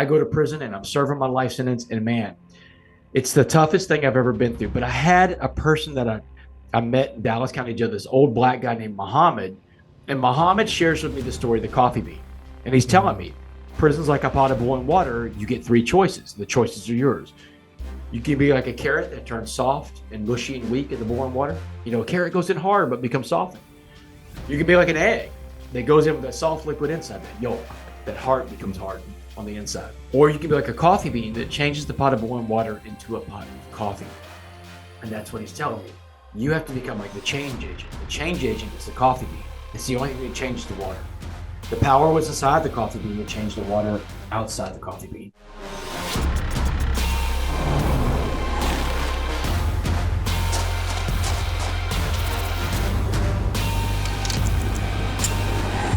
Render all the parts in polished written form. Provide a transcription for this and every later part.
I go to prison and I'm serving my life sentence, and man, it's the toughest thing I've ever been through. But I had a person that I met in Dallas County Jail, this old black guy named Muhammad. And Muhammad shares with me the story of the coffee bean. And he's telling me, prison's like a pot of boiling water. You get three choices. The choices are yours. You can be like a carrot that turns soft and mushy and weak in the boiling water. You know, a carrot goes in hard but becomes softened. You can be like an egg that goes in with a soft liquid inside, that yolk, that heart becomes hardened on the inside. Or you can be like a coffee bean that changes the pot of boiling water into a pot of coffee. And that's what he's telling me. You have to become like the change agent. The change agent is the coffee bean. It's the only thing that changes the water. The power was inside the coffee bean that changed the water outside the coffee bean.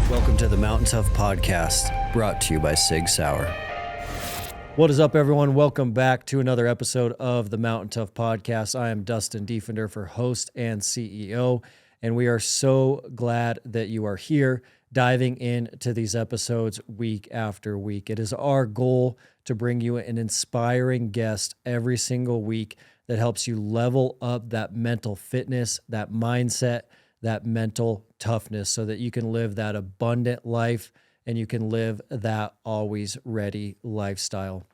Welcome to the Mountain Tough Podcast, brought to you by Sig Sauer. What is up, everyone? Welcome back to another episode of the Mountain Tough Podcast. I am Dustin Diefender for host and CEO, and we are so glad that you are here diving into these episodes week after week. It is our goal to bring you an inspiring guest every single week that helps you level up that mental fitness, that mindset, that mental toughness so that you can live that abundant life and you can live that always ready lifestyle.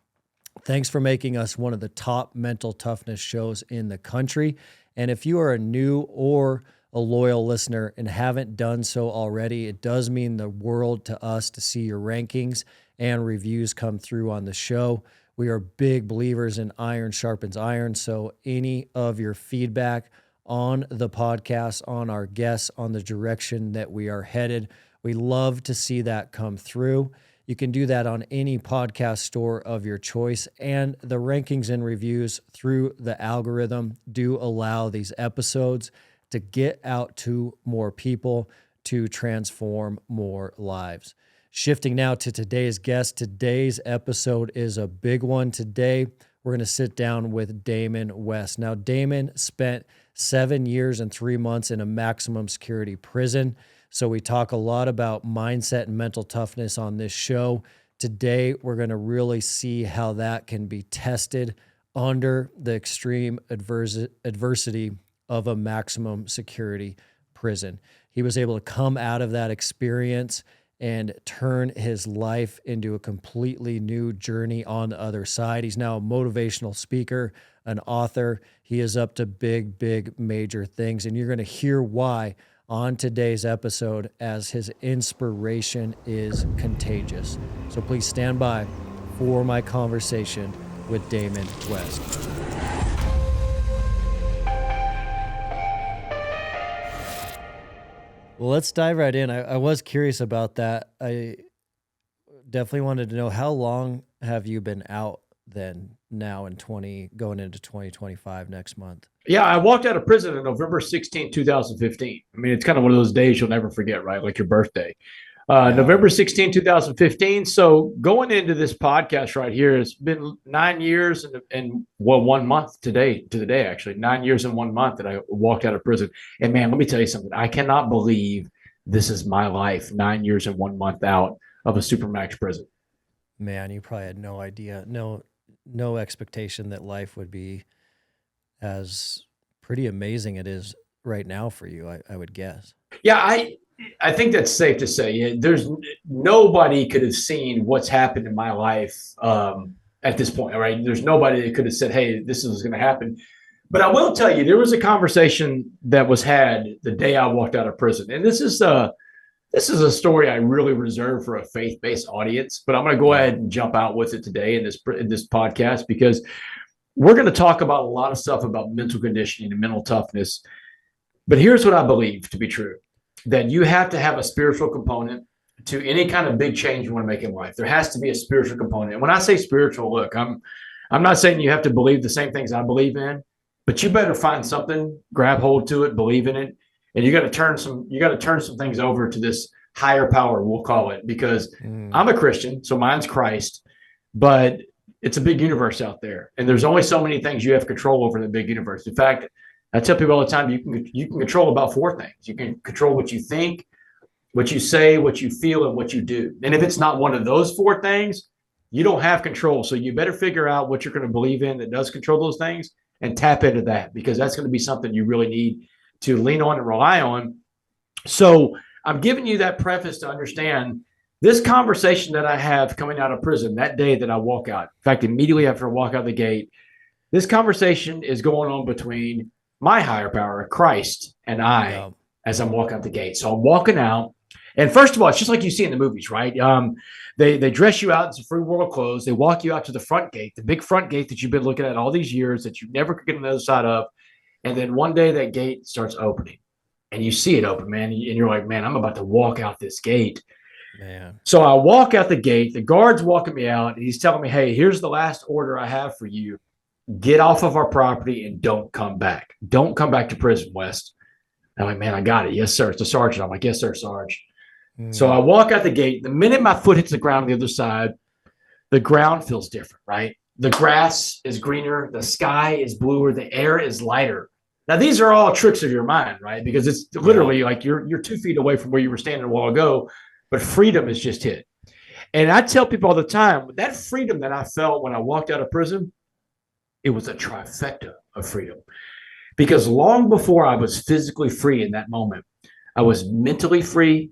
Thanks for making us one of the top mental toughness shows in the country. And if you are a new or a loyal listener and haven't done so already, it does mean the world to us to see your rankings and reviews come through on the show. We are big believers in iron sharpens iron. So any of your feedback on the podcast, on our guests, on the direction that we are headed, we love to see that come through. You can do that on any podcast store of your choice, and the rankings and reviews through the algorithm do allow these episodes to get out to more people, to transform more lives. Shifting now to today's guest. Today's episode is a big one. Today, we're going to sit down with Damon West. Now, Damon spent 7 years and 3 months in a maximum security prison. So we talk a lot about mindset and mental toughness on this show. Today, we're going to really see how that can be tested under the extreme adversity of a maximum security prison. He was able to come out of that experience and turn his life into a completely new journey on the other side. He's now a motivational speaker, an author. He is up to big, major things, and you're going to hear why on today's episode as his inspiration is contagious. So please stand by for my conversation with Damon West. Well, let's dive right in. I was curious about that. I definitely wanted to know, how long have you been out then now in going into 2025 next month? Yeah, I walked out of prison on November 16, 2015. I mean, it's kind of one of those days you'll never forget, right? Like your birthday. November 16, 2015. So going into this podcast right here, it's been 9 years and 1 month to the day, actually 9 years and 1 month that I walked out of prison. And man, let me tell you something. I cannot believe this is my life, 9 years and 1 month out of a Supermax prison. Man, you probably had no idea, no expectation that life would be as pretty amazing it is right now for you, I would guess. Yeah, I think that's safe to say. Yeah, there's nobody could have seen what's happened in my life at this point, right? There's nobody that could have said, hey, this is going to happen. But I will tell you, there was a conversation that was had the day I walked out of prison. And this is a story I really reserve for a faith-based audience, but I'm going to go ahead and jump out with it today in this podcast, because we're going to talk about a lot of stuff about mental conditioning and mental toughness. But here's what I believe to be true, that you have to have a spiritual component to any kind of big change you want to make in life. There has to be a spiritual component. And when I say spiritual, look, I'm not saying you have to believe the same things I believe in, but you better find something, grab hold to it, believe in it. And you got to turn some things over to this higher power, we'll call it, because I'm a Christian, so mine's Christ, but it's a big universe out there. And there's only so many things you have control over in the big universe. In fact, I tell people all the time, you can control about 4 things. You can control what you think, what you say, what you feel, and what you do. And if it's not one of those 4 things, You don't have control. So you better figure out what you're going to believe in that does control those things and tap into that, because that's going to be something you really need to lean on and rely on. So I'm giving you that preface to understand this conversation that I have coming out of prison that day that I walk out. In fact, immediately after I walk out the gate, this conversation is going on between my higher power, Christ, and I as I'm walking out the gate. So I'm walking out. And first of all, it's just like you see in the movies, right? They dress you out in some free world clothes. They walk you out to the front gate, the big front gate that you've been looking at all these years that you never could get on the other side of. And then one day that gate starts opening and you see it open, man. And you're like, man, I'm about to walk out this gate. Man. So I walk out the gate. The guard's walking me out. And he's telling me, hey, here's the last order I have for you. Get off of our property and don't come back. Don't come back to prison, West. I'm like, man, I got it. Yes, sir. It's the sergeant. I'm like, yes, sir, Sarge. So I walk out the gate. The minute my foot hits the ground on the other side, the ground feels different, right? The grass is greener. The sky is bluer. The air is lighter. Now, these are all tricks of your mind, right? Because it's literally like you're 2 feet away from where you were standing a while ago, but freedom is just hit. And I tell people all the time, that freedom that I felt when I walked out of prison, it was a trifecta of freedom. Because long before I was physically free in that moment, I was mentally free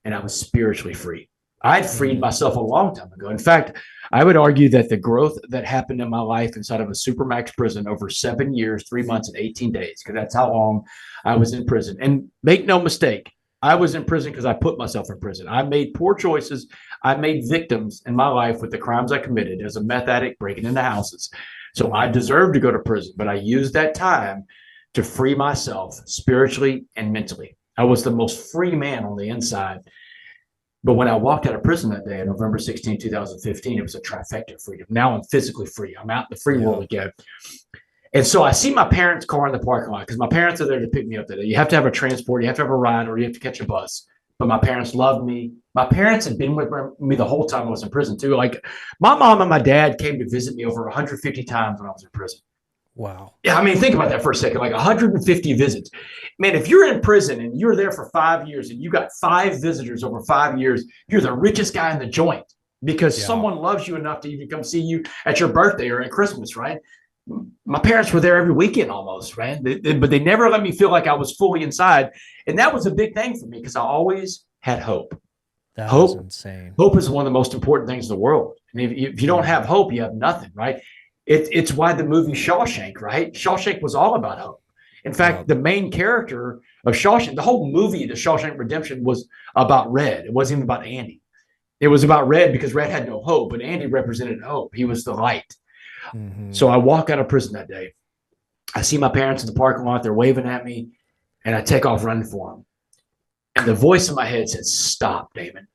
and I was spiritually free. I'd freed myself a long time ago. In fact, I would argue that the growth that happened in my life inside of a Supermax prison over 7 years, 3 months, and 18 days, because that's how long I was in prison. And make no mistake, I was in prison because I put myself in prison. I made poor choices. I made victims in my life with the crimes I committed as a meth addict breaking into houses. So I deserved to go to prison, but I used that time to free myself spiritually and mentally. I was the most free man on the inside. But when I walked out of prison that day on November 16, 2015, it was a trifecta of freedom. Now I'm physically free. I'm out in the free world again. And so I see my parents' car in the parking lot because my parents are there to pick me up that day. You have to have a transport, you have to have a ride, or you have to catch a bus. But my parents loved me. My parents had been with me the whole time I was in prison too. Like my mom and my dad came to visit me over 150 times when I was in prison. Wow. Yeah, I mean, think about that for a second, like 150 visits. Man, if you're in prison and you're there for 5 years and you got 5 visitors over 5 years, you're the richest guy in the joint because someone loves you enough to even come see you at your birthday or at Christmas, right? My parents were there every weekend almost, right? But they never let me feel like I was fully inside. And that was a big thing for me because I always had hope. That was insane. Hope is one of the most important things in the world. And if you don't have hope, you have nothing, right? It's why the movie Shawshank, right? Shawshank was all about hope. In fact, the main character of Shawshank, the whole movie, The Shawshank Redemption, was about Red. It wasn't even about Andy. It was about Red because Red had no hope, but Andy represented hope. He was the light. So I walk out of prison that day. I see my parents in the parking lot. They're waving at me, and I take off running for them. And the voice in my head said, "Stop, Damon."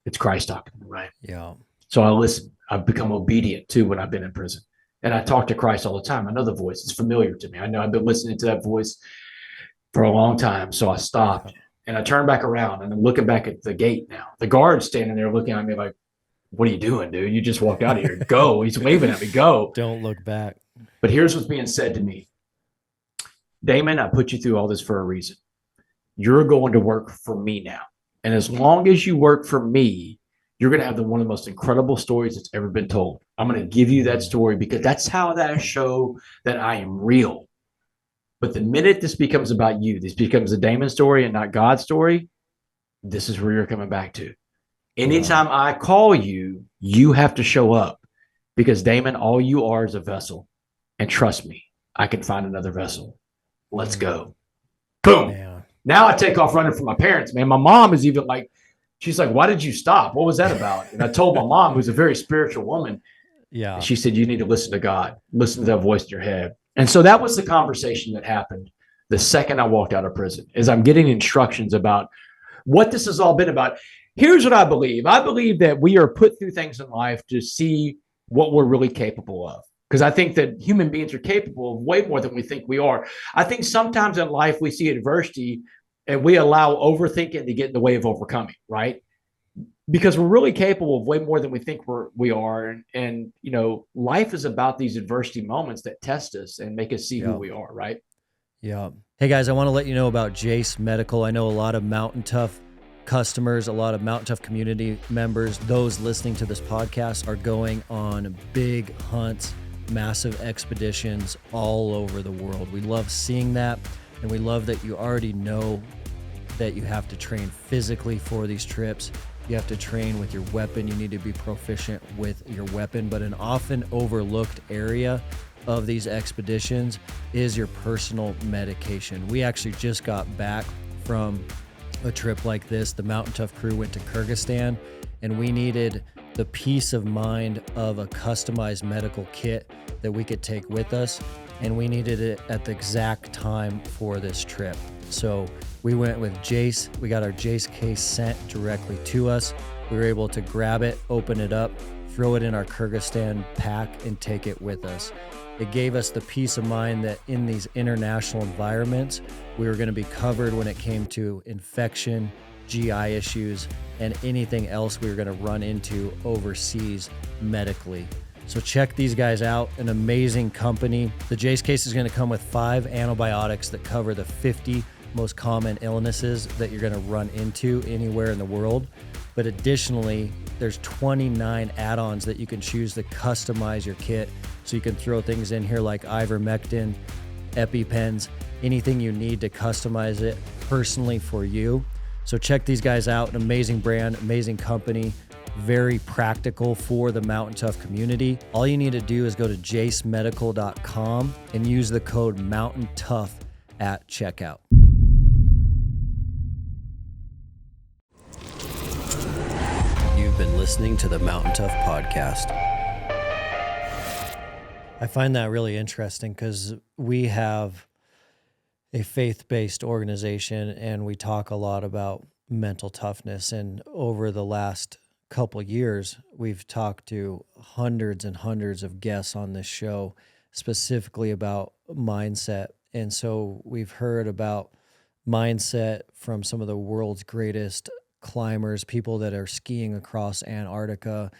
It's Christ talking to me, right? Yeah. So I listen. I've become obedient too when I've been in prison. And I talk to Christ all the time. I know the voice. It's familiar to me. I know I've been listening to that voice for a long time. So I stopped and I turned back around and I'm looking back at the gate now. The guard's standing there looking at me like, "What are you doing, dude? You just walked out of here. Go." He's waving at me. Go. Don't look back. But here's what's being said to me. "Damon, I put you through all this for a reason. You're going to work for me now. And as long as you work for me, you're going to have one of the most incredible stories that's ever been told. I'm going to give you that story because that's how that show that I am real. But the minute this becomes about you, this becomes a Damon story and not God's story, this is where you're coming back to. Anytime I call you, you have to show up because, Damon, all you are is a vessel. And trust me, I can find another vessel. Let's go." Boom. Man. Now I take off running from my parents, man. My mom is even like, she's like, "Why did you stop? What was that about?" And I told my mom, who's a very spiritual woman. Yeah. And she said, "You need to listen to God. Listen to that voice in your head." And so that was the conversation that happened the second I walked out of prison, is I'm getting instructions about what this has all been about. Here's what I believe. I believe that we are put through things in life to see what we're really capable of. Because I think that human beings are capable of way more than we think we are. I think sometimes in life we see adversity and we allow overthinking to get in the way of overcoming, right? Because we're really capable of way more than we think we are. And you know, life is about these adversity moments that test us and make us see who we are, right? Yeah. Hey guys, I want to let you know about Jace Medical. I know a lot of Mountain Tough customers, a lot of Mountain Tough community members, those listening to this podcast are going on big hunts, massive expeditions all over the world. We love seeing that, and we love that you already know that you have to train physically for these trips. You have to train with your weapon. You need to be proficient with your weapon, but an often overlooked area of these expeditions is your personal medication. We actually just got back from a trip like this. The Mountain Tough crew went to Kyrgyzstan, and we needed the peace of mind of a customized medical kit that we could take with us, and we needed it at the exact time for this trip. So we went with Jace. We got our Jace case sent directly to us. We were able to grab it, open it up, throw it in our Kyrgyzstan pack, and take it with us. It gave us the peace of mind that in these international environments, we were going to be covered when it came to infection, GI issues, and anything else we were going to run into overseas medically. So check these guys out, an amazing company. The Jace case is going to come with 5 antibiotics that cover the 50 most common illnesses that you're going to run into anywhere in the world. But additionally, there's 29 add-ons that you can choose to customize your kit. So you can throw things in here like ivermectin, EpiPens, anything you need to customize it personally for you. So check these guys out, an amazing brand, amazing company, very practical for the Mountain Tough community. All you need to do is go to jacemedical.com and use the code MOUNTAINTOUGH at checkout. You've been listening to the Mountain Tough podcast. I find that really interesting because we have a faith-based organization and we talk a lot about mental toughness. And over the last couple years, we've talked to hundreds and hundreds of guests on this show specifically about mindset. And so we've heard about mindset from some of the world's greatest climbers, people that are skiing across Antarctica,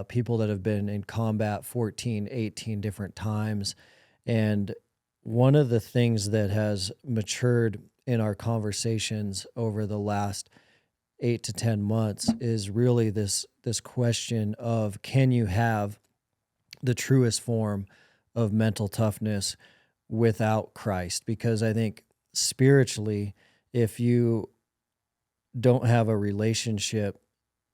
people that have been in combat 14, 18 different times. And one of the things that has matured in our conversations over the last 8 to 10 months is really this question of, can you have the truest form of mental toughness without Christ? Because I think spiritually, if you don't have a relationship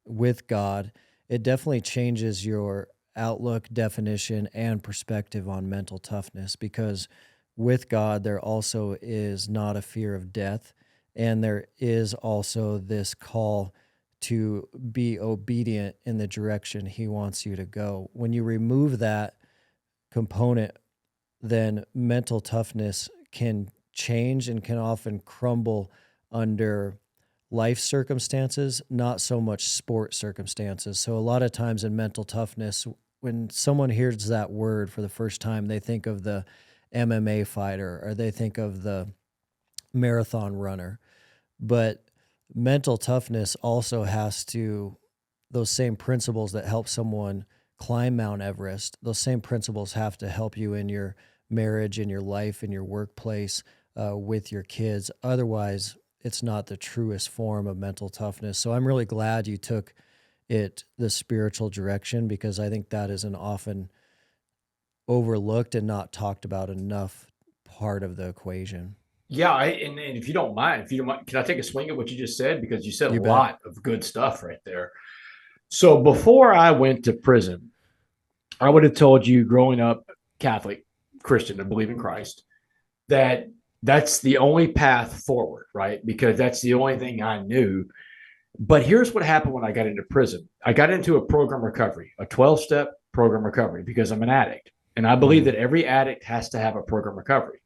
with God, it definitely changes your outlook, definition, and perspective on mental toughness, because with God, there also is not a fear of death, and there is also this call to be obedient in the direction He wants you to go. When you remove that component, then mental toughness can change and can often crumble under life circumstances, not so much sport circumstances. So a lot of times in mental toughness, when someone hears that word for the first time, they think of the MMA fighter or they think of the marathon runner. But mental toughness also has to, those same principles that help someone climb Mount Everest, those same principles have to help you in your marriage, in your life, in your workplace, with your kids. Otherwise, it's not the truest form of mental toughness. So I'm really glad you took it the spiritual direction, because I think that is an often overlooked and not talked about enough part of the equation. Yeah, and if you don't mind, can I take a swing at what you just said? Because you said You a bet. lot of good stuff right there. So before I went to prison, I would have told you, growing up Catholic, Christian, and believe in Christ, that that's the only path forward, right? Because that's the only thing I knew. But here's what happened when I got into prison. I got into a program recovery, a 12-step program recovery, because I'm an addict. And I believe that every addict has to have a program recovery.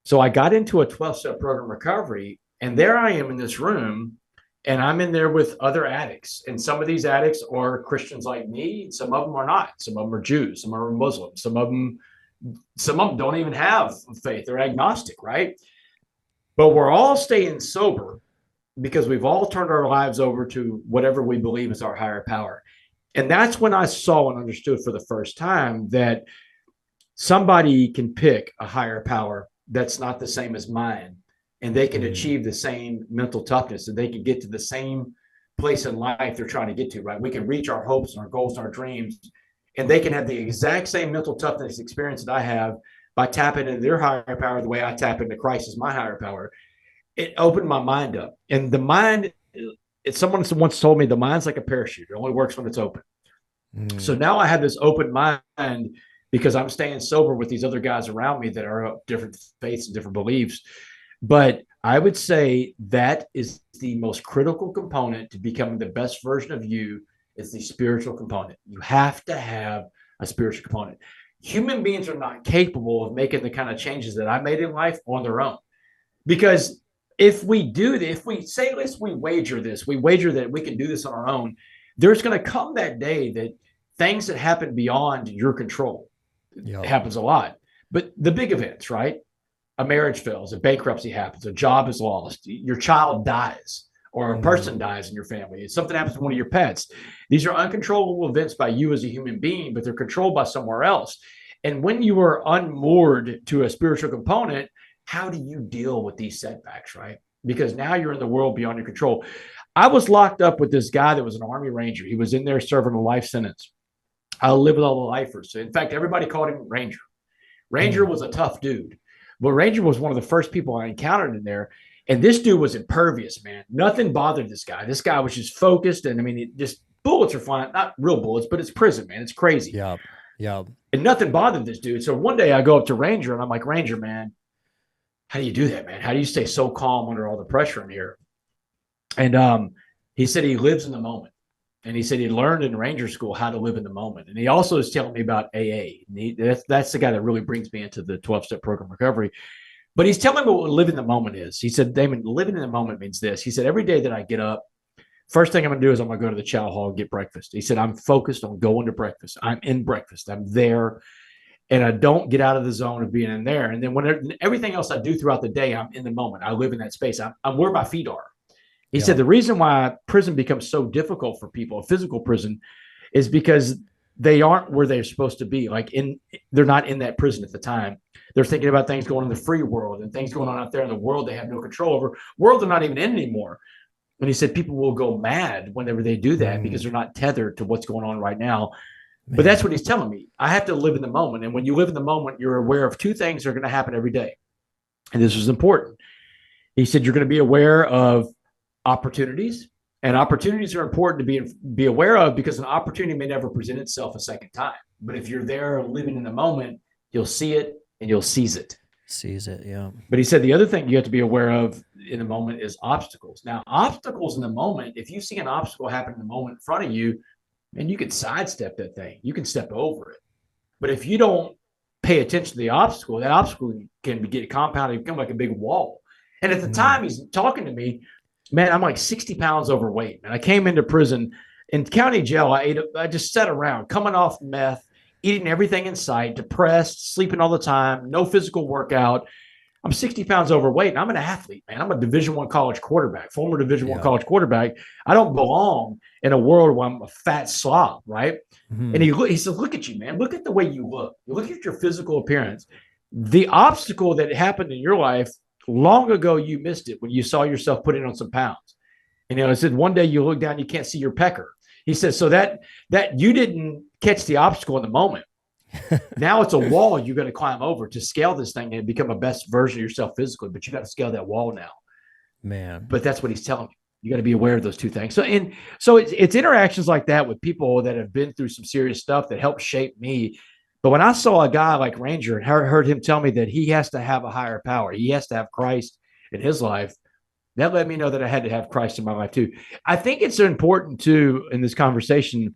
So I got into a 12-step program recovery, and there I am in this room, and I'm in there with other addicts. And some of these addicts are Christians like me. Some of them are not. Some of them are Jews. Some are Muslims. Some of them don't even have faith. They're agnostic, right? But we're all staying sober because we've all turned our lives over to whatever we believe is our higher power. And that's when I saw and understood for the first time that somebody can pick a higher power that's not the same as mine and they can achieve the same mental toughness, and they can get to the same place in life they're trying to get to, right? We can reach our hopes and our goals and our dreams, and they can have the exact same mental toughness experience that I have by tapping into their higher power the way I tap into Christ as my higher power. It opened my mind up. And the mind, someone once told me the mind's like a parachute. It only works when it's open. So now I have this open mind because I'm staying sober with these other guys around me that are of different faiths and different beliefs. But I would say that is the most critical component to becoming the best version of you, is the spiritual component. You have to have a spiritual component. Human beings are not capable of making the kind of changes that I made in life on their own. Because if we do this, if we say, we wager that we can do this on our own, there's going to come that day that things that happen beyond your control, it happens a lot. But the big events, right? A marriage fails, a bankruptcy happens, a job is lost, your child dies, or a person dies in your family, something happens to one of your pets. These are uncontrollable events by you as a human being, but they're controlled by somewhere else. And when you are unmoored to a spiritual component, how do you deal with these setbacks, right? Because now you're in the world beyond your control. I was locked up with this guy that was an Army Ranger. He was in there serving a life sentence. I live with all the lifers. In fact, everybody called him Ranger. Ranger was a tough dude. But Ranger was one of the first people I encountered in there. And this dude was impervious, man. Nothing bothered this guy. This guy was just focused. And I mean, just bullets are flying, not real bullets, but it's prison, man. It's crazy. Yeah. And nothing bothered this dude. So one day I go up to Ranger and I'm like, Ranger, man, how do you do that, man? How do you stay so calm under all the pressure in here? And he said he lives in the moment. And he said he learned in Ranger school how to live in the moment. And he also is telling me about AA. And that's the guy that really brings me into the 12-step program recovery. But he's telling me what living in the moment is. He said, Damon, living in the moment means this. He said, every day that I get up, first thing I'm going to do is I'm going to go to the chow hall and get breakfast. He said, I'm focused on going to breakfast. I'm in breakfast. I'm there. And I don't get out of the zone of being in there. And then when everything else I do throughout the day, I'm in the moment. I live in that space. I'm where my feet are. He said the reason why prison becomes so difficult for people, a physical prison, is because they aren't where they're supposed to be. They're not in that prison at the time. They're thinking about things going in the free world and things going on out there in the world they have no control over. World they're not even in anymore. And he said people will go mad whenever they do that because they're not tethered to what's going on right now. Man. But that's what he's telling me. I have to live in the moment. And when you live in the moment, you're aware of two things that are going to happen every day. And this is important. He said you're going to be aware of opportunities, and opportunities are important to be aware of because an opportunity may never present itself a second time. But if you're there living in the moment, you'll see it and you'll seize it. Yeah. But he said the other thing you have to be aware of in the moment is obstacles. Now, obstacles in the moment, if you see an obstacle happen in the moment in front of you, and you can sidestep that thing, you can step over it. But if you don't pay attention to the obstacle, that obstacle can get compounded, become like a big wall. And at the time he's talking to me, man, I'm like 60 pounds overweight. Man, I came into prison in county jail. I just sat around coming off meth, eating everything in sight, depressed, sleeping all the time, no physical workout. I'm 60 pounds overweight and I'm an athlete, man. I'm a Division I college quarterback, former Division I college quarterback. I don't belong in a world where I'm a fat slob, right? And he said, look at you, man. Look at the way you look. Look at your physical appearance. The obstacle that happened in your life, long ago, you missed it when you saw yourself putting on some pounds. And I said, one day you look down, you can't see your pecker. He said, so that you didn't catch the obstacle in the moment. Now it's a wall you got to climb over to scale this thing and become a best version of yourself physically. But you got to scale that wall now, man. But that's what he's telling me. You got to be aware of those two things. So it's interactions like that with people that have been through some serious stuff that helped shape me. But when I saw a guy like Ranger and heard him tell me that he has to have a higher power, he has to have Christ in his life, that let me know that I had to have Christ in my life too. I think it's important too in this conversation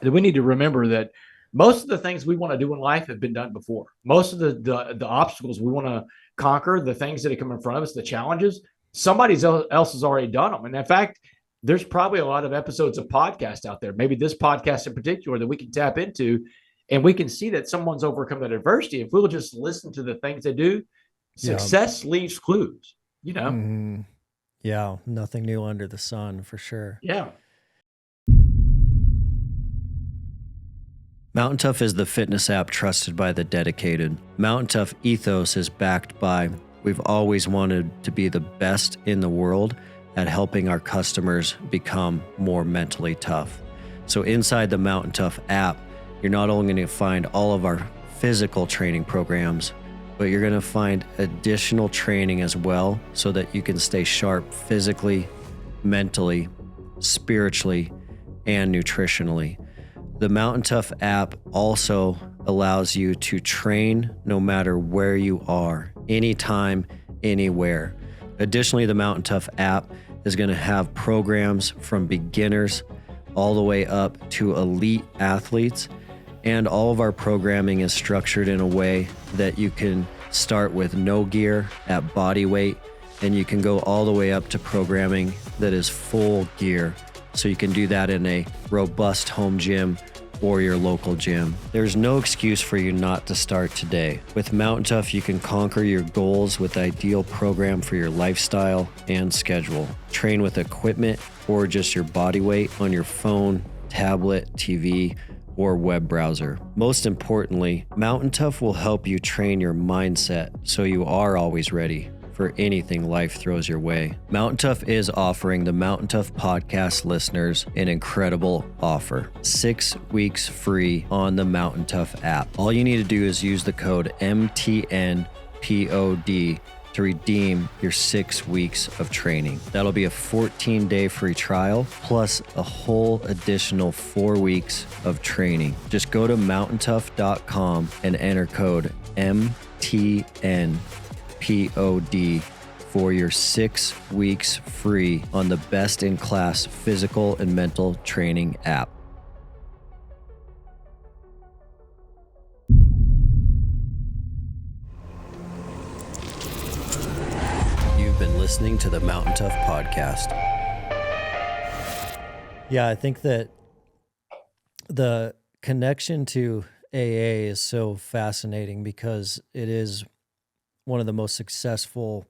that we need to remember that most of the things we want to do in life have been done before. Most of the obstacles we want to conquer, the things that have come in front of us, the challenges, somebody else has already done them. And in fact, there's probably a lot of episodes of podcasts out there, maybe this podcast in particular, that we can tap into. And we can see that someone's overcome that adversity. If we'll just listen to the things they do, success leaves clues, you know? Mm-hmm. Yeah. Nothing new under the sun for sure. Yeah. Mountain Tough is the fitness app trusted by the dedicated. Mountain Tough ethos is backed by We've always wanted to be the best in the world at helping our customers become more mentally tough. So inside the Mountain Tough app, you're not only going to find all of our physical training programs, but you're going to find additional training as well so that you can stay sharp physically, mentally, spiritually, and nutritionally. The Mountain Tough app also allows you to train no matter where you are, anytime, anywhere. Additionally, the Mountain Tough app is going to have programs from beginners all the way up to elite athletes. And all of our programming is structured in a way that you can start with no gear at body weight, and you can go all the way up to programming that is full gear. So you can do that in a robust home gym or your local gym. There's no excuse for you not to start today. With Mountain Tough, you can conquer your goals with the ideal program for your lifestyle and schedule. Train with equipment or just your body weight on your phone, tablet, TV, or web browser. Most importantly, Mountain Tough will help you train your mindset so you are always ready for anything life throws your way. Mountain Tough is offering the Mountain Tough podcast listeners an incredible offer. 6 weeks free on the Mountain Tough app. All you need to do is use the code MTNPOD to redeem your 6 weeks of training. That'll be a 14-day free trial plus a whole additional 4 weeks of training. Just go to mountaintough.com and enter code MTNPOD for your 6 weeks free on the best-in-class physical and mental training app. You've been listening to the Mountain Tough podcast. Yeah, I think that the connection to AA is so fascinating because it is one of the most successful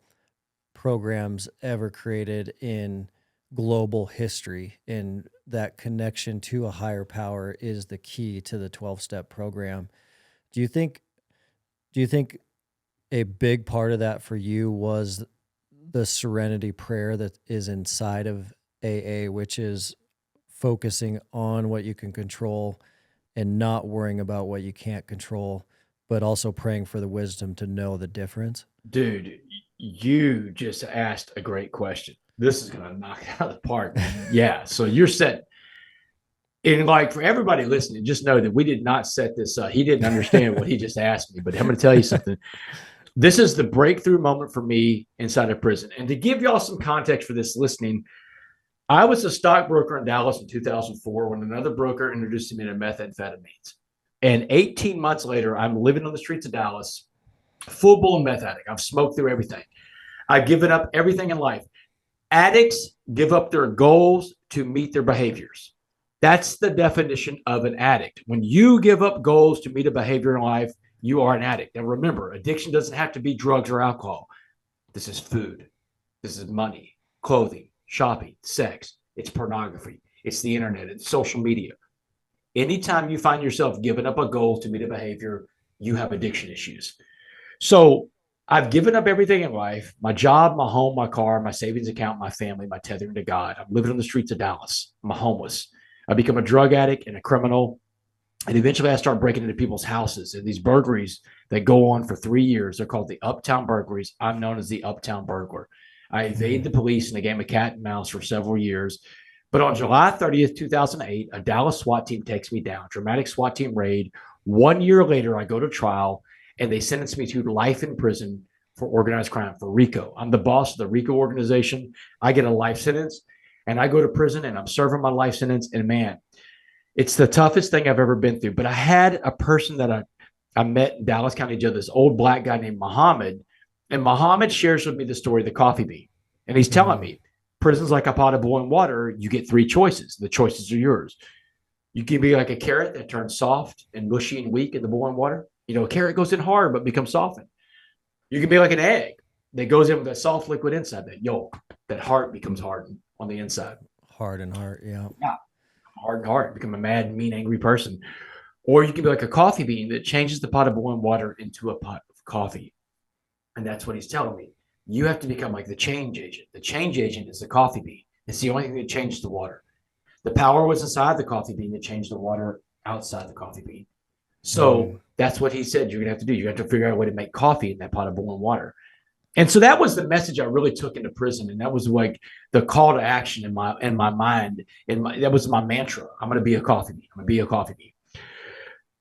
programs ever created in global history. And that connection to a higher power is the key to the 12-step program. Do you think a big part of that for you was the serenity prayer that is inside of AA, which is focusing on what you can control and not worrying about what you can't control, but also praying for the wisdom to know the difference? Dude, you just asked a great question. This is going to knock it out of the park. Yeah. So you're set. And like for everybody listening, just know that we did not set this up. He didn't understand what he just asked me, but I'm going to tell you something. This is the breakthrough moment for me inside of prison. And to give y'all some context for this listening, I was a stockbroker in Dallas in 2004 when another broker introduced me to methamphetamines. And 18 months later, I'm living on the streets of Dallas, full-blown meth addict. I've smoked through everything. I've given up everything in life. Addicts give up their goals to meet their behaviors. That's the definition of an addict. When you give up goals to meet a behavior in life, you are an addict. And remember, addiction doesn't have to be drugs or alcohol. This is food. This is money, clothing, shopping, sex. It's pornography. It's the internet. It's social media. Anytime you find yourself giving up a goal to meet a behavior, you have addiction issues. So I've given up everything in life, my job, my home, my car, my savings account, my family, my tethering to God. I'm living on the streets of Dallas. I'm homeless. I become a drug addict and a criminal. And eventually I start breaking into people's houses and these burglaries that go on for 3 years. They're called the Uptown Burglaries. I'm known as the Uptown Burglar. I evade the police in a game of cat and mouse for several years. But on July 30th, 2008, a Dallas SWAT team takes me down. Dramatic SWAT team raid. 1 year later, I go to trial and they sentence me to life in prison for organized crime, for RICO. I'm the boss of the RICO organization. I get a life sentence and I go to prison and I'm serving my life sentence. And man, it's the toughest thing I've ever been through. But I had a person that I met in Dallas County Jail, this old black guy named Muhammad. And Muhammad shares with me the story of the coffee bean. And he's telling me, prison's like a pot of boiling water. You get 3 choices. The choices are yours. You can be like a carrot that turns soft and mushy and weak in the boiling water. You know, a carrot goes in hard but becomes softened. You can be like an egg that goes in with that soft liquid inside, that yolk. That heart becomes hardened on the inside. Hard and heart, yeah. Yeah. Hard and heart, become a mad, mean, angry person. Or you can be like a coffee bean that changes the pot of boiling water into a pot of coffee. And that's what he's telling me. You have to become like the change agent. The change agent is the coffee bean. It's the only thing that changes the water. The power was inside the coffee bean that changed the water outside the coffee bean. So that's what he said you're going to have to do. You have to figure out a way to make coffee in that pot of boiling water. And so that was the message I really took into prison. And that was like the call to action in my mind. That was my mantra. I'm going to be a coffee bean. I'm going to be a coffee bean.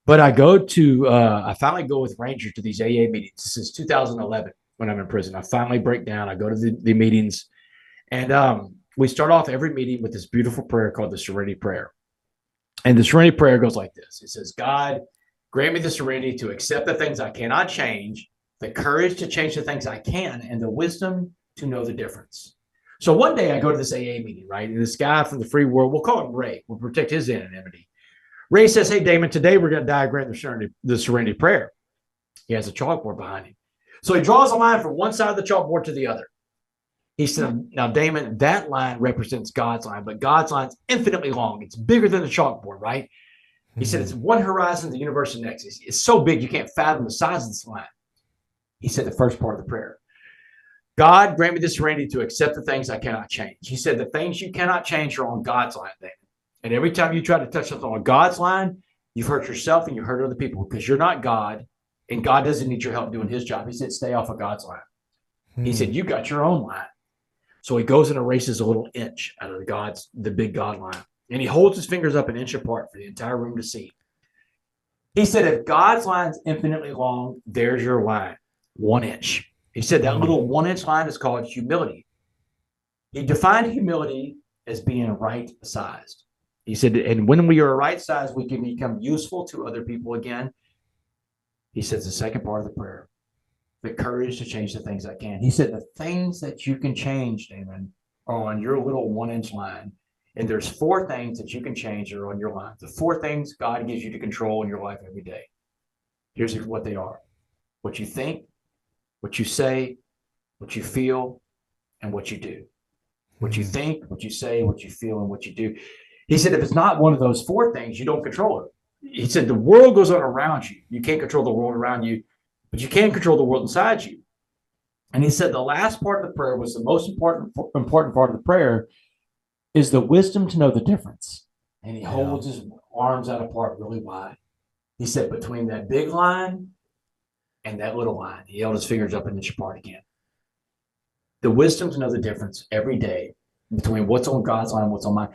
But I finally go with Ranger to these AA meetings. This is 2011 when I'm in prison. I finally break down. I go to the meetings, and we start off every meeting with this beautiful prayer called the Serenity Prayer. And the Serenity Prayer goes like this. It says, God, grant me the serenity to accept the things I cannot change, the courage to change the things I can, and the wisdom to know the difference. So one day I go to this AA meeting, right? And this guy from the free world, we'll call him Ray. We'll protect his anonymity. Ray says, hey, Damon, today we're going to diagram the Serenity Prayer. He has a chalkboard behind him. So he draws a line from one side of the chalkboard to the other. He said, now, Damon, that line represents God's line, but God's line is infinitely long. It's bigger than the chalkboard, right? He said, it's one horizon, the universe the next. It's so big, you can't fathom the size of this line. He said the first part of the prayer. God, grant me the serenity to accept the things I cannot change. He said the things you cannot change are on God's line, Damon. And every time you try to touch something on God's line, you've hurt yourself and you hurt other people because you're not God, and God doesn't need your help doing his job. He said, stay off of God's line. He said, you got your own line. So he goes and erases a little inch out of the big God line. And he holds his fingers up an inch apart for the entire room to see. He said, if God's line is infinitely long, there's your line, 1 inch. He said that little 1 inch line is called humility. He defined humility as being right sized. He said, and when we are right sized, we can become useful to other people again. He says the second part of the prayer, the courage to change the things I can. He said the things that you can change, Damon, are on your little 1 inch line. And there's 4 things that you can change that are on your line. The 4 things God gives you to control in your life every day. Here's what they are. What you think, what you say, what you feel, and what you do. What you think, what you say, what you feel, and what you do. He said if it's not one of those 4 things, you don't control it. He said the world goes on around you. You can't control the world around you, but you can control the world inside you. And he said the last part of the prayer was the most important part of the prayer is the wisdom to know the difference. And he holds his arms out apart really wide. He said between that big line and that little line, he held his fingers up an inch apart again. The wisdom to know the difference every day between what's on God's line and what's on mine.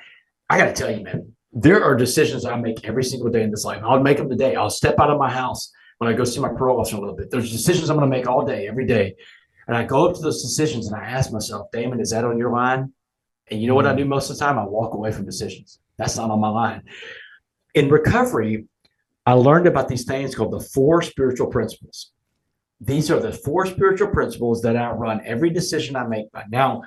I got to tell you, man, there are decisions I make every single day in this life. I'll make them today. I'll step out of my house when I go see my parole officer a little bit. There's decisions I'm going to make all day, every day. And I go up to those decisions and I ask myself, Damon, is that on your line? And you know what I do most of the time? I walk away from decisions. That's not on my line. In recovery, I learned about these things called the 4 spiritual principles. These are the 4 spiritual principles that I run every decision I make by. Now,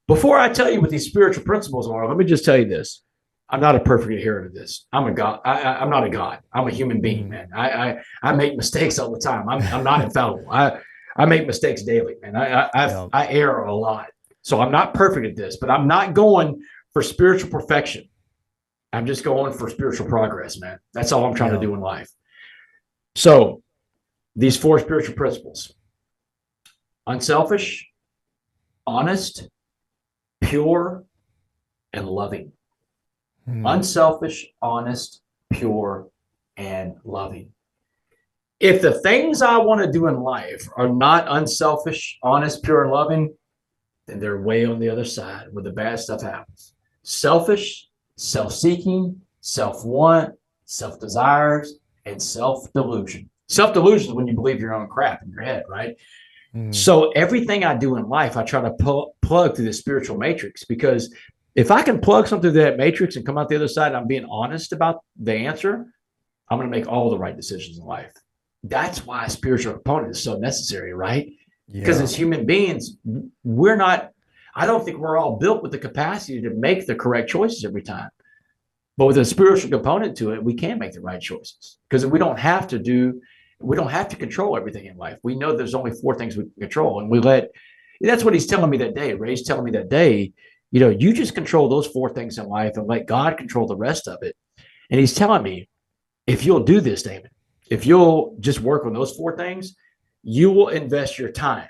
before I tell you what these spiritual principles are, let me just tell you this. I'm not a perfect adherent of this. I'm a God. I'm not a God. I'm a human being, man. I make mistakes all the time. I'm not infallible. I make mistakes daily, man. I err a lot. So I'm not perfect at this, but I'm not going for spiritual perfection. I'm just going for spiritual progress, man. That's all I'm trying to do in life. So these 4 spiritual principles: unselfish, honest, pure, and loving. Unselfish, honest, pure, and loving. If the things I want to do in life are not unselfish, honest, pure, and loving, then they're way on the other side where the bad stuff happens. Selfish, self-seeking, self-want, self-desires, and self-delusion. Self-delusion is when you believe your own crap in your head, right? So everything I do in life, I try to plug through the spiritual matrix, because if I can plug something through that matrix and come out the other side, and I'm being honest about the answer, I'm going to make all the right decisions in life. That's why a spiritual component is so necessary, right? Because as human beings, I don't think we're all built with the capacity to make the correct choices every time. But with a spiritual component to it, we can make the right choices, because we don't have to control everything in life. We know there's only 4 things we can control, and that's what he's telling me that day. Ray's telling me that day, you just control those 4 things in life and let God control the rest of it. And he's telling me, if you'll do this, Damon, if you'll just work on those 4 things, you will invest your time.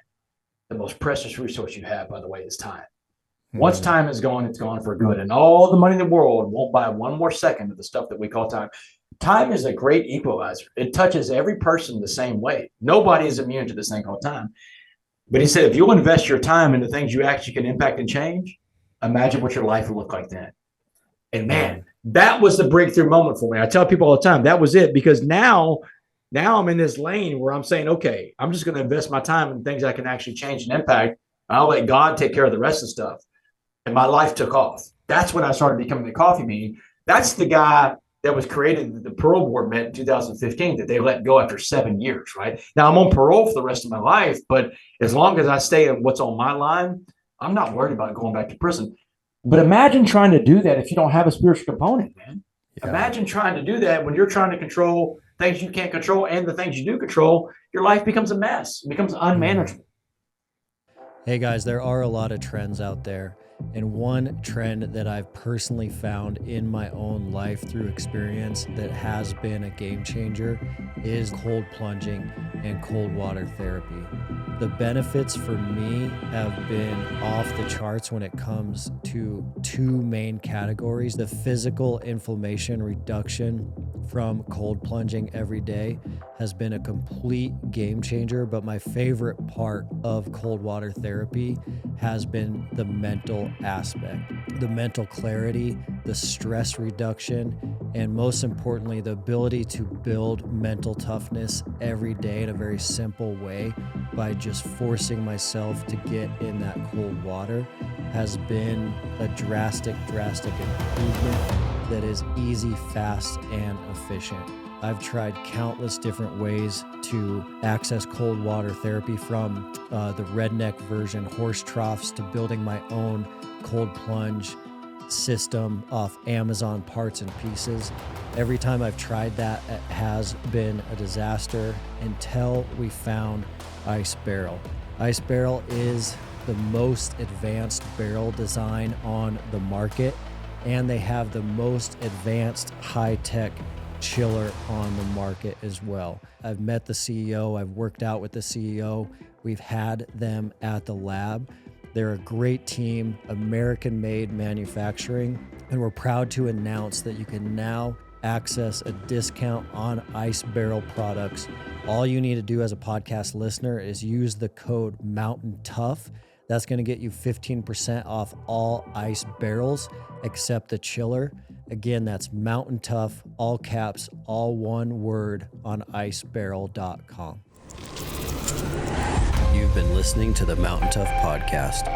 the most precious resource you have, by the way, is time. Once Mhm. time is gone, it's gone for good. And all the money in the world won't buy one more second of the stuff that we call time. Time is a great equalizer. It touches every person the same way. Nobody is immune to this thing called time. But he said, if you'll invest your time into things you actually can impact and change, imagine what your life will look like then. And man, that was the breakthrough moment for me. I tell people all the time, that was it, because now I'm in this lane where I'm saying, okay, I'm just going to invest my time in things I can actually change and impact. I'll let God take care of the rest of the stuff. And my life took off. That's when I started becoming the coffee bean. That's the guy that was created, the parole board met in 2015 that they let go after 7 years, right? Now I'm on parole for the rest of my life, but as long as I stay in what's on my line, I'm not worried about going back to prison. But imagine trying to do that if you don't have a spiritual component, man. Yeah. Imagine trying to do that when you're trying to control things you can't control and the things you do control. Your life becomes a mess. It becomes unmanageable. Hey guys, there are a lot of trends out there. And one trend that I've personally found in my own life through experience that has been a game changer is cold plunging and cold water therapy. The benefits for me have been off the charts when it comes to two main categories. The physical inflammation reduction from cold plunging every day has been a complete game changer, but my favorite part of cold water therapy has been the mental aspect, the mental clarity, the stress reduction, and most importantly, the ability to build mental toughness every day in a very simple way by just forcing myself to get in that cold water has been a drastic improvement that is easy, fast, and efficient. I've tried countless different ways to access cold water therapy, from the redneck version horse troughs to building my own cold plunge system off Amazon parts and pieces. Every time I've tried that, it has been a disaster until we found Ice Barrel. Ice Barrel is the most advanced barrel design on the market, and they have the most advanced high-tech chiller on the market as well. I've met the CEO, I've worked out with the CEO, we've had them at the lab. They're a great team, American-made manufacturing, and we're proud to announce that you can now access a discount on Ice Barrel products. All you need to do as a podcast listener is use the code MOUNTAINTOUGH. That's going to get you 15% off all Ice Barrels except the chiller. Again, that's Mountain Tough, all caps, all one word, on icebarrel.com. You've been listening to the Mountain Tough podcast.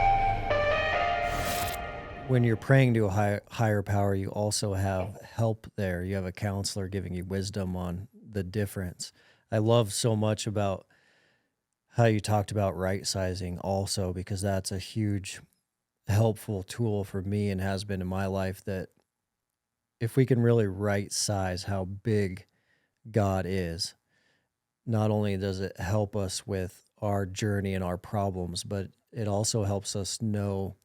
When you're praying to a higher power, you also have help there. You have a counselor giving you wisdom on the difference. I love so much about how you talked about right sizing also, because that's a huge helpful tool for me and has been in my life, that if we can really right size how big God is, not only does it help us with our journey and our problems, but it also helps us know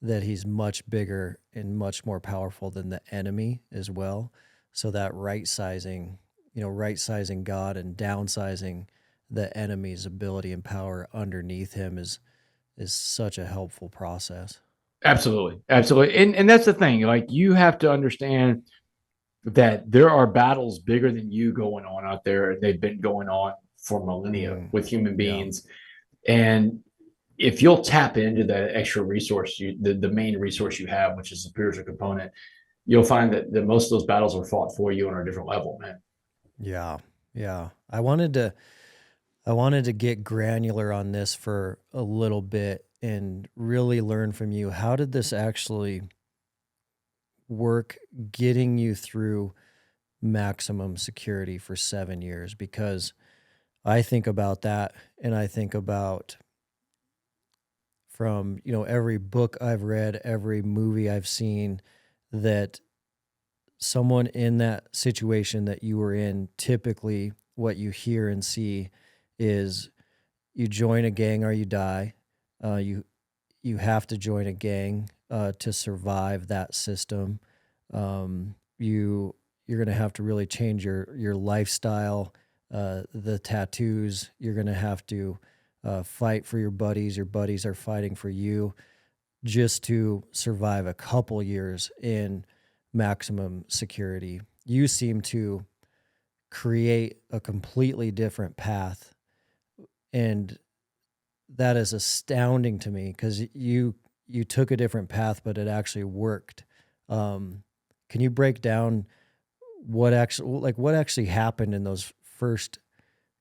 that he's much bigger and much more powerful than the enemy as well. So that right sizing God and downsizing the enemy's ability and power underneath him is such a helpful process. Absolutely. And that's the thing. Like, you have to understand that there are battles bigger than you going on out there. They've been going on for millennia with human beings. Yeah. And if you'll tap into that extra resource, the main resource you have, which is the spiritual component, you'll find that most of those battles are fought for you on a different level, man. Yeah. Yeah. I wanted to get granular on this for a little bit and really learn from you. How did this actually work, getting you through maximum security for 7 years? Because I think about that, and I think about, from every book I've read, every movie I've seen, that someone in that situation that you were in, typically what you hear and see is you join a gang or you die. You have to join a gang to survive that system. You're going to have to really change your lifestyle, the tattoos. You're going to have to fight for your buddies are fighting for you, just to survive a couple years in maximum security. You seem to create a completely different path, and that is astounding to me, because you took a different path, but it actually worked. Can you break down what actually happened in those first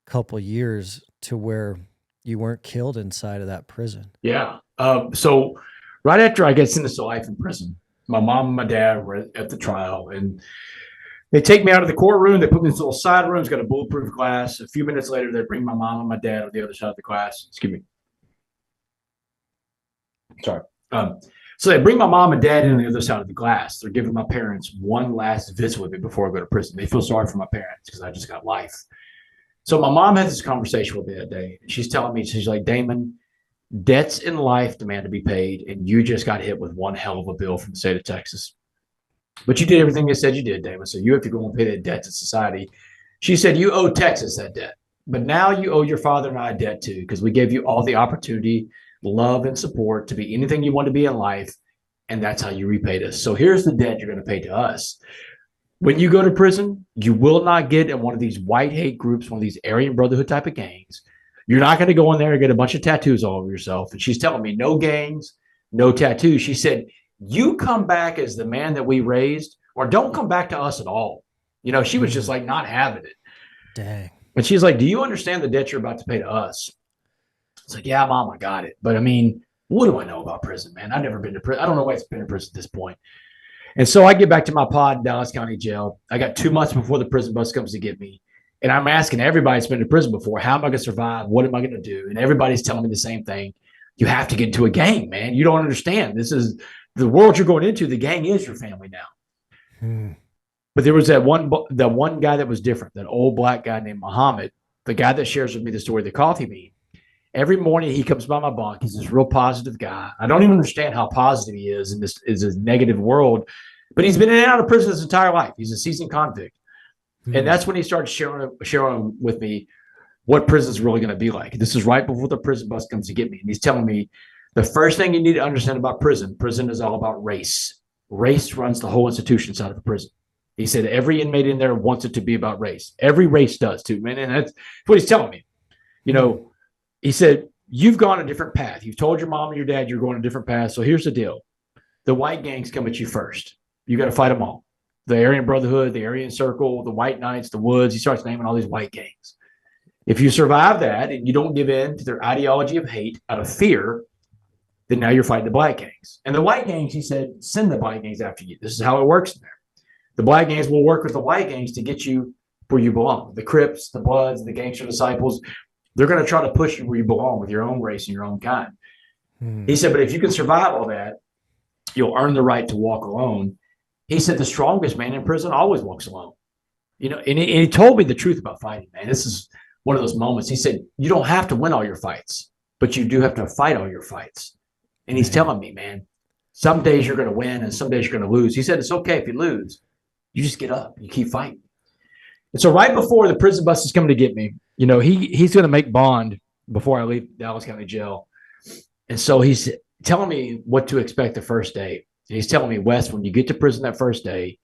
couple years to where you weren't killed inside of that prison? Yeah. So right after I get sentenced to life in prison, my mom and my dad were at the trial, and they take me out of the courtroom. They put me in this little side room. It's got a bulletproof glass. A few minutes later, they bring my mom and my dad on the other side of the glass. Excuse me. Sorry. So they bring my mom and dad in on the other side of the glass. They're giving my parents one last visit with me before I go to prison. They feel sorry for my parents because I just got life. So my mom had this conversation with me that day. She's telling me, she's like, Damon, debts in life demand to be paid, and you just got hit with one hell of a bill from the state of Texas. But you did everything they said you did, Damon. So you have to go and pay that debt to society. She said, you owe Texas that debt. But now you owe your father and I a debt too, because we gave you all the opportunity, love, and support to be anything you want to be in life. And that's how you repaid us. So here's the debt you're going to pay to us. When you go to prison, you will not get in one of these white hate groups, one of these Aryan Brotherhood type of gangs. You're not going to go in there and get a bunch of tattoos all over yourself. And she's telling me, no gangs, no tattoos. She said, you come back as the man that we raised, or don't come back to us at all. You know, she was just like not having it. Dang. And she's like, do you understand the debt you're about to pay to us? It's like, yeah, Mom, I got it. But I mean, what do I know about prison, man? I've never been to prison. I don't know why it's been in prison at this point. And so I get back to my pod in Dallas County Jail. I got 2 months before the prison bus comes to get me. And I'm asking everybody that's been to prison before, how am I going to survive? What am I going to do? And everybody's telling me the same thing. You have to get into a gang, man. You don't understand. This is the world you're going into. The gang is your family now. But there was that one guy that was different, that old black guy named Muhammad, the guy that shares with me the story of the coffee bean. Every morning he comes by my bunk. He's this real positive guy. I don't even understand how positive he is in this negative world, but he's been in and out of prison his entire life. He's a seasoned convict. And that's when he started sharing with me what prison's really going to be like. This is right before the prison bus comes to get me. And he's telling me the first thing you need to understand about prison is all about race. Race runs the whole institution inside of a prison. He said every inmate in there wants it to be about race. Every race does too, man. And that's what he's telling me. You know, he said, you've gone a different path. You've told your mom and your dad you're going a different path. So here's the deal. The white gangs come at you first. You got to fight them all. The Aryan Brotherhood, the Aryan Circle, the White Knights, the Woods. He starts naming all these white gangs. If you survive that and you don't give in to their ideology of hate out of fear, then now you're fighting the black gangs. And the white gangs, he said, send the black gangs after you. This is how it works in there. The black gangs will work with the white gangs to get you where you belong. The Crips, the Bloods, the Gangster Disciples, they're going to try to push you where you belong with your own race and your own kind. He said, but if you can survive all that, you'll earn the right to walk alone. He said the strongest man in prison always walks alone. You know, and he told me the truth about fighting, man. This is one of those moments. He said, you don't have to win all your fights, but you do have to fight all your fights. And he's telling me, man, some days you're going to win and some days you're going to lose. He said, it's okay if you lose. You just get up. You keep fighting. And so right before the prison bus is coming to get me, you know, he's going to make bond before I leave Dallas County Jail. And so he's telling me what to expect the first day. And he's telling me, Wes, when you get to prison that first day,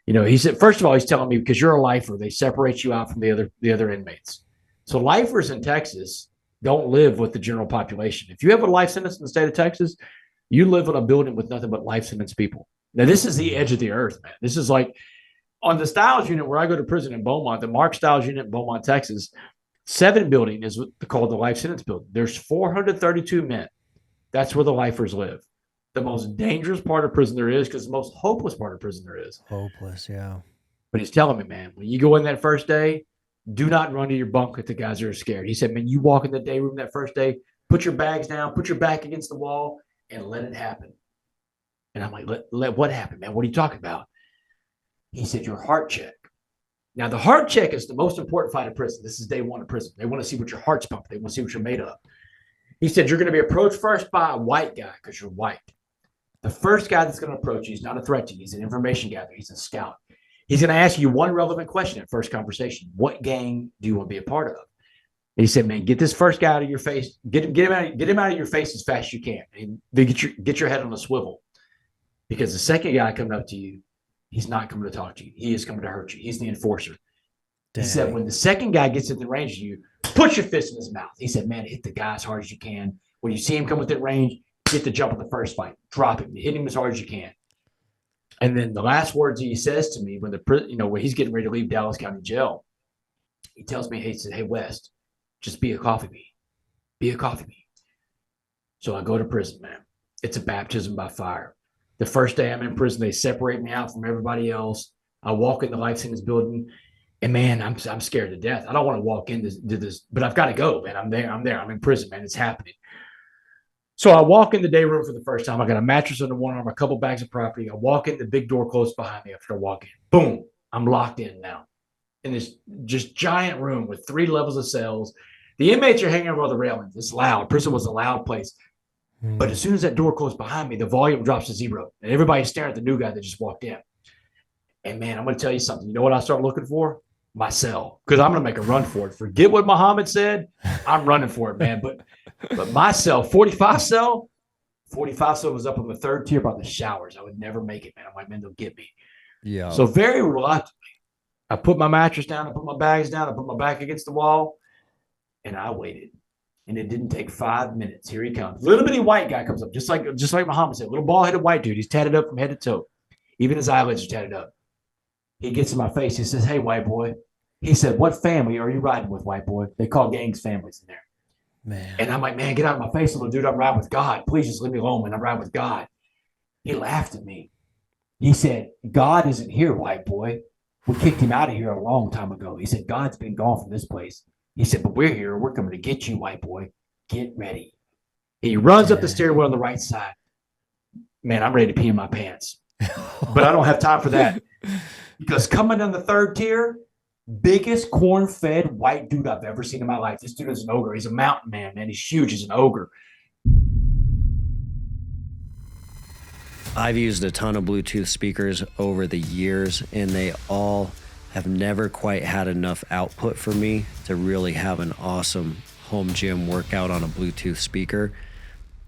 you know, he said, first of all, he's telling me because you're a lifer, they separate you out from the other inmates. So lifers in Texas don't live with the general population. If you have a life sentence in the state of Texas, you live in a building with nothing but life sentence people. Now, this is the edge of the earth, man. This is like on the Stiles unit where I go to prison in Beaumont, the Mark Stiles unit in Beaumont, Texas, 7 building is called the life sentence building. There's 432 men. That's where the lifers live. The most dangerous part of prison there is, because the most hopeless part of prison there is. Hopeless, yeah. But he's telling me, man, when you go in that first day, do not run to your bunk with the guys that are scared. He said, man, you walk in the day room that first day, put your bags down, put your back against the wall, and let it happen. And I'm like, let what happen, man? What are you talking about? He said, your heart check. Now, the heart check is the most important fight of prison. This is day one of prison. They want to see what your heart's pumping. They want to see what you're made of. He said, you're going to be approached first by a white guy because you're white. The first guy that's going to approach you is not a threat to you. He's an information gatherer. He's a scout. He's going to ask you one relevant question at first conversation. What gang do you want to be a part of? And he said, man, get this first guy out of your face. Get him out of your face as fast as you can. And get your head on a swivel. Because the second guy coming up to you, he's not coming to talk to you. He is coming to hurt you. He's the enforcer. Dang. He said, when the second guy gets within range of you, put your fist in his mouth. He said, man, hit the guy as hard as you can. When you see him come within range, get the jump on the first fight. Drop him. Hit him as hard as you can. And then the last words he says to me when he's getting ready to leave Dallas County Jail, he tells me, he said, hey, West, just be a coffee bean. Be a coffee bean. So I go to prison, man. It's a baptism by fire. The first day I'm in prison, they separate me out from everybody else. I walk in the life sentence building, and man, I'm scared to death. I don't want to walk into this, but I've got to go, man. I'm there. I'm in prison, man. It's happening. So I walk in the day room for the first time. I got a mattress under one arm, a couple bags of property. I walk in, the big door closed behind me. After I walk in, boom, I'm locked in now in this just giant room with 3 levels of cells. The inmates are hanging over the railings. It's loud. Prison was a loud place. But as soon as that door closed behind me, the volume drops to 0. And everybody's staring at the new guy that just walked in. And man, I'm going to tell you something. You know what I start looking for? My cell. Because I'm going to make a run for it. Forget what Muhammad said. I'm running for it, man. But my cell, 45 cell was up on the 3rd tier by the showers. I would never make it, man. I'm like, man, they'll get me. Yeah. So very reluctantly, I put my mattress down. I put my bags down. I put my back against the wall. And I waited. And it didn't take 5 minutes. Here he comes. Little bitty white guy comes up, just like Muhammad said. Little bald-headed white dude. He's tatted up from head to toe. Even his eyelids are tatted up. He gets in my face. He says, hey, white boy. He said, what family are you riding with, white boy? They call gangs families in there. Man. And I'm like, man, get out of my face, little dude. I'm riding with God. Please just leave me alone, man. I'm riding with God. He laughed at me. He said, God isn't here, white boy. We kicked him out of here a long time ago. He said, God's been gone from this place. He said, but we're here. We're coming to get you, white boy. Get ready. He runs up the stairwell on the right side. Man, I'm ready to pee in my pants. But I don't have time for that. Because coming down the 3rd tier, biggest corn-fed white dude I've ever seen in my life. This dude is an ogre. He's a mountain man, man. He's huge. He's an ogre. I've used a ton of Bluetooth speakers over the years, and they all have never quite had enough output for me to really have an awesome home gym workout on a Bluetooth speaker.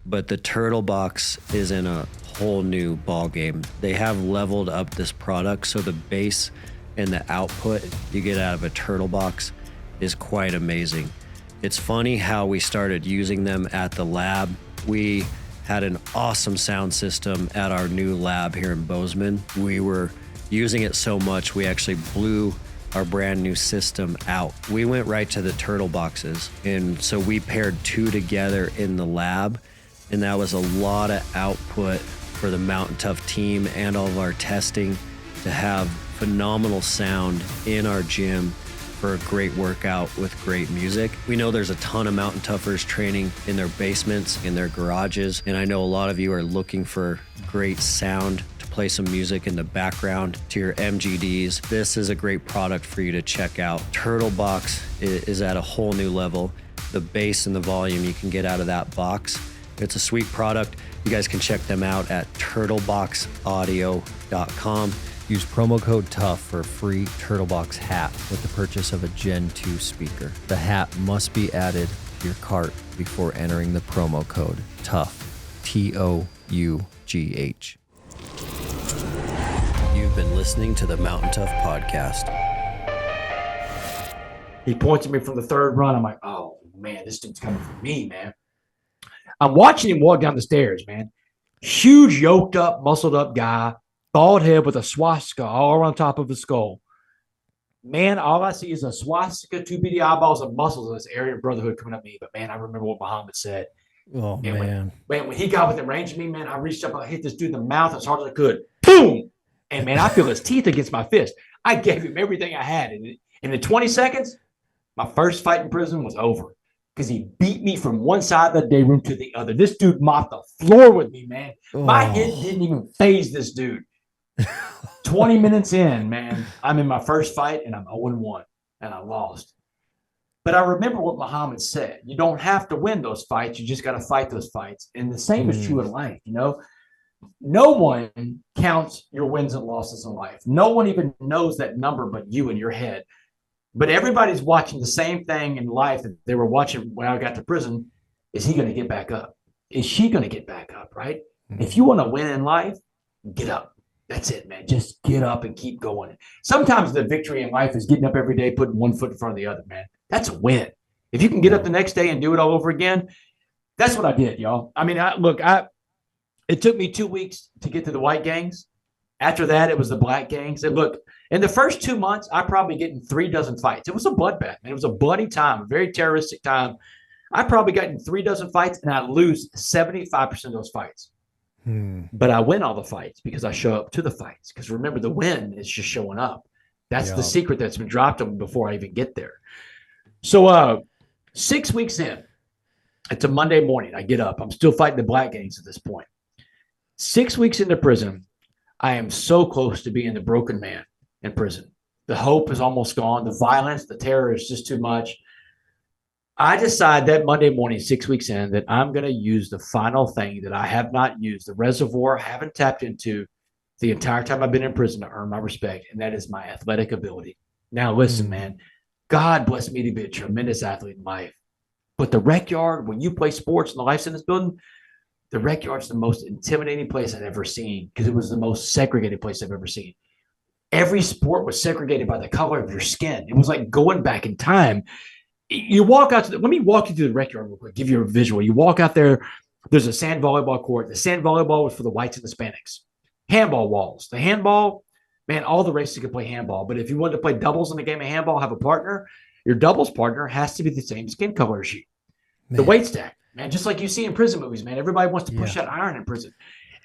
But the Turtle Box is in a whole new ball game. They have leveled up this product, so the bass and the output you get out of a Turtle Box is quite amazing. It's funny how we started using them at the lab. We had an awesome sound system at our new lab here in Bozeman. We were using it so much, we actually blew our brand new system out. We went right to the Turtle Boxes. And so we paired 2 together in the lab. And that was a lot of output for the Mountain Tough team and all of our testing to have phenomenal sound in our gym for a great workout with great music. We know there's a ton of Mountain Toughers training in their basements, in their garages. And I know a lot of you are looking for great sound to play some music in the background to your MGDs. This is a great product for you to check out. Turtle Box is at a whole new level. The bass and the volume you can get out of that box. It's a sweet product. You guys can check them out at turtleboxaudio.com. Use promo code TOUGH for a free TurtleBox hat with the purchase of a Gen 2 speaker. The hat must be added to your cart before entering the promo code TOUGH, TOUGH. You've been listening to the Mountain Tough Podcast. He points at me from the 3rd run. I'm like, oh, man, this dude's coming for me, man. I'm watching him walk down the stairs, man. Huge, yoked up, muscled up guy. Bald head with a swastika all on top of his skull. Man, all I see is a swastika, 2 beady eyeballs, and muscles in this Aryan Brotherhood coming at me. But, man, I remember what Muhammad said. Oh, and man. When he got within range of me, man, I reached up, I hit this dude in the mouth as hard as I could. Boom! And, man, I feel his teeth against my fist. I gave him everything I had. And in the 20 seconds, my first fight in prison was over. Because he beat me from one side of the day room to the other. This dude mopped the floor with me, man. My head didn't even phase this dude. 20 minutes in, man, I'm in my first fight, and I'm 0-1, and I lost. But I remember what Muhammad said. You don't have to win those fights. You just got to fight those fights. And the same is true in life, you know. No one counts your wins and losses in life. No one even knows that number but you in your head. But everybody's watching the same thing in life that they were watching when I got to prison. Is he going to get back up? Is she going to get back up, right? Mm-hmm. If you want to win in life, get up. That's it, man. Just get up and keep going. Sometimes the victory in life is getting up every day, putting one foot in front of the other, man. That's a win. If you can get up the next day and do it all over again, that's what I did, y'all. I mean, it took me 2 weeks to get to the white gangs. After that, it was the black gangs. And look, in the first 2 months, I probably get in 3 dozen fights. It was a bloodbath, man. It was a bloody time, a very terroristic time. I probably got in 3 dozen fights, and I lose 75% of those fights. But I win all the fights because I show up to the fights. Because remember, the win is just showing up. That's the secret that's been dropped on me before I even get there. So 6 weeks in, it's a Monday morning. I get up. I'm still fighting the black gangs at this point. 6 weeks into prison, I am so close to being the broken man in prison. The hope is almost gone. The violence, the terror is just too much. I decide that Monday morning, 6 weeks in, that I'm going to use the final thing that I have not used, the reservoir I haven't tapped into the entire time I've been in prison to earn my respect, and that is my athletic ability. Now, listen, man, God bless me to be a tremendous athlete in life. But the rec yard, when you play sports in the Life Sentence building, the rec yard's the most intimidating place I've ever seen because it was the most segregated place I've ever seen. Every sport was segregated by the color of your skin. It was like going back in time. You walk out let me walk you through the rec yard real quick, give you a visual. You walk out there, there's a sand volleyball court. The sand volleyball was for the whites and Hispanics. Handball walls. The handball, man, all the races could play handball. But if you wanted to play doubles in a game of handball, have a partner, your doubles partner has to be the same skin color as you. Man. The weight stack, man, just like you see in prison movies, man. Everybody wants to push that iron in prison.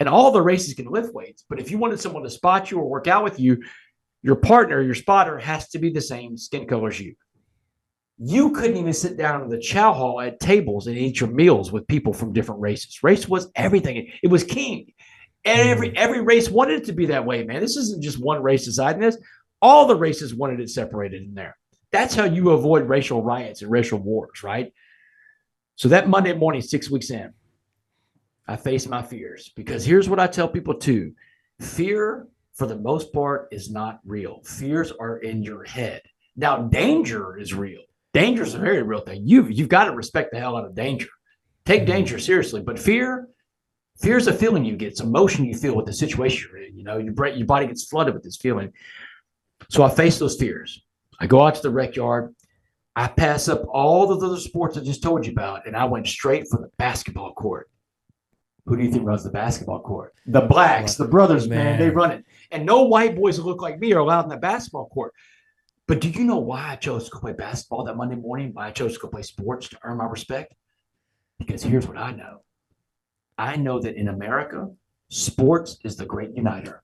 And all the races can lift weights. But if you wanted someone to spot you or work out with you, your partner, your spotter, has to be the same skin color as you. You couldn't even sit down in the chow hall at tables and eat your meals with people from different races. Race was everything. It was king. And every race wanted it to be that way, man. This isn't just one race deciding this. All the races wanted it separated in there. That's how you avoid racial riots and racial wars, right? So that Monday morning, 6 weeks in, I face my fears because here's what I tell people too. Fear, for the most part, is not real. Fears are in your head. Now, danger is real. Danger is a very real thing. You've got to respect the hell out of danger. Take danger seriously. But fear is a feeling you get. It's emotion you feel with the situation you're in. You know, your body gets flooded with this feeling. So I face those fears. I go out to the rec yard. I pass up all of the other sports I just told you about, and I went straight for the basketball court. Who do you think runs the basketball court? The blacks, the brothers, man, they run it. And no white boys who look like me are allowed in the basketball court. But do you know why I chose to go play basketball that Monday morning? Why I chose to go play sports to earn my respect? Because here's what I know. I know that in America, sports is the great uniter.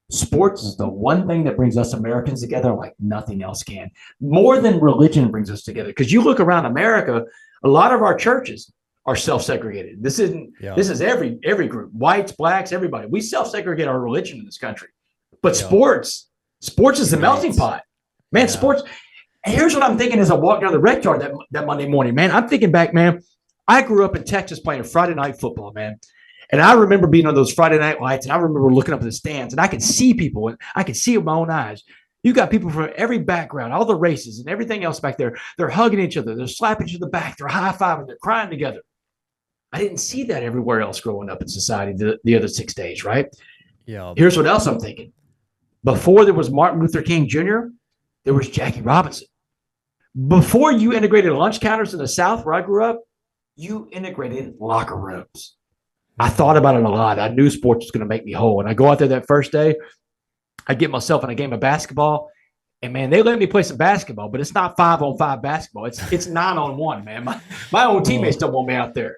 Sports is the one thing that brings us Americans together like nothing else can. More than religion brings us together. Because you look around America, a lot of our churches are self-segregated. This is every group, whites, blacks, everybody. We self-segregate our religion in this country. But sports is the melting pot. Man, sports. Here's what I'm thinking as I walk down the rec yard that Monday morning, man. I'm thinking back, man. I grew up in Texas playing Friday night football, man. And I remember being on those Friday night lights, and I remember looking up at the stands, and I could see people, and I could see it with my own eyes. You got people from every background, all the races and everything else back there. They're hugging each other. They're slapping each other back. They're high-fiving. They're crying together. I didn't see that everywhere else growing up in society the other 6 days, right? Yeah. Here's what else I'm thinking. Before there was Martin Luther King Jr., there was Jackie Robinson. Before you integrated lunch counters in the South where I grew up, you integrated locker rooms. I thought about it a lot. I knew sports was going to make me whole. And I go out there that first day, I get myself in a game of basketball, and man, they let me play some basketball, but it's not 5-on-5 basketball. It's 9-on-1, man. My own teammates don't want me out there.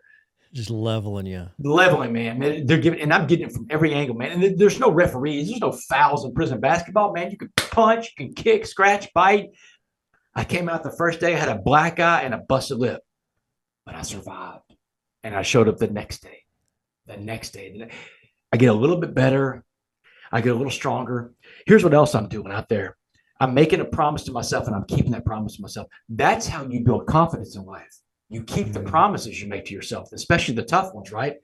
Just leveling you. Leveling, man. They're giving, and I'm getting it from every angle, man. And there's no referees. There's no fouls in prison basketball, man. You can punch, you can kick, scratch, bite. I came out the first day, I had a black eye and a busted lip, but I survived. And I showed up the next day. I get a little bit better. I get a little stronger. Here's what else I'm doing out there. I'm making a promise to myself, and I'm keeping that promise to myself. That's how you build confidence in life. You keep the promises you make to yourself, especially the tough ones, right?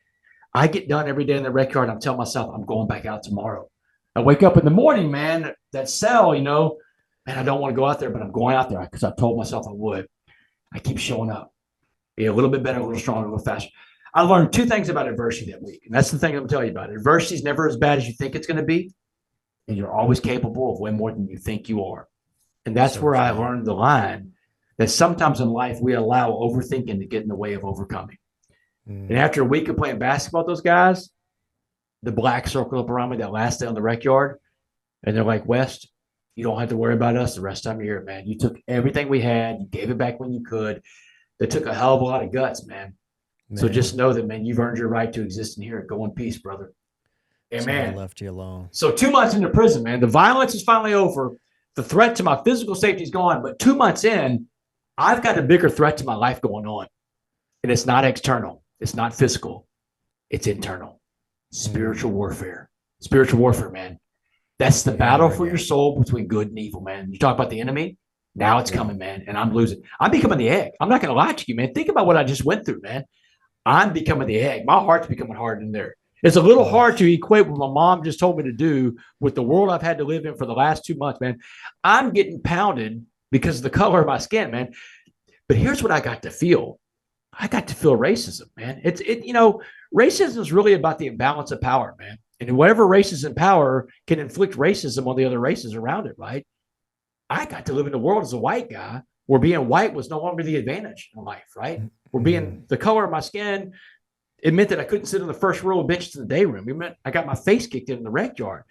I get done every day in the rec yard. I'm telling myself I'm going back out tomorrow. I wake up in the morning, man, that cell, you know, man, I don't want to go out there, but I'm going out there because I told myself I would. I keep showing up. Be a little bit better, a little stronger, a little faster. I learned 2 things about adversity that week. And that's the thing I'm going to tell you about. Adversity is never as bad as you think it's going to be. And you're always capable of way more than you think you are. And that's where I learned the line that sometimes in life we allow overthinking to get in the way of overcoming. And after a week of playing basketball with those guys, the black circle up around me that last day on the rec yard, and they're like, West, you don't have to worry about us the rest of the time you're here, man. You took everything we had. You gave it back when you could. They took a hell of a lot of guts, man. So just know that, man, you've earned your right to exist in here. Go in peace, brother. And man, I left you alone. So 2 months into prison, man, the violence is finally over. The threat to my physical safety is gone. But 2 months in, I've got a bigger threat to my life going on. And it's not external. It's not physical. It's internal. Spiritual warfare. Spiritual warfare, man. That's the battle for your soul between good and evil, man. You talk about the enemy. Now it's coming, man, and I'm losing. I'm becoming the egg. I'm not going to lie to you, man. Think about what I just went through, man. I'm becoming the egg. My heart's becoming hard in there. It's a little hard to equate what my mom just told me to do with the world I've had to live in for the last 2 months, man. I'm getting pounded because of the color of my skin, man. But here's what I got to feel. I got to feel racism, man. Racism is really about the imbalance of power, man. And whatever race is in power can inflict racism on the other races around it, right? I got to live in the world as a white guy where being white was no longer the advantage in life, right? Where being the color of my skin, it meant that I couldn't sit in the first row of benches in the day room. It meant I got my face kicked in the rec yard.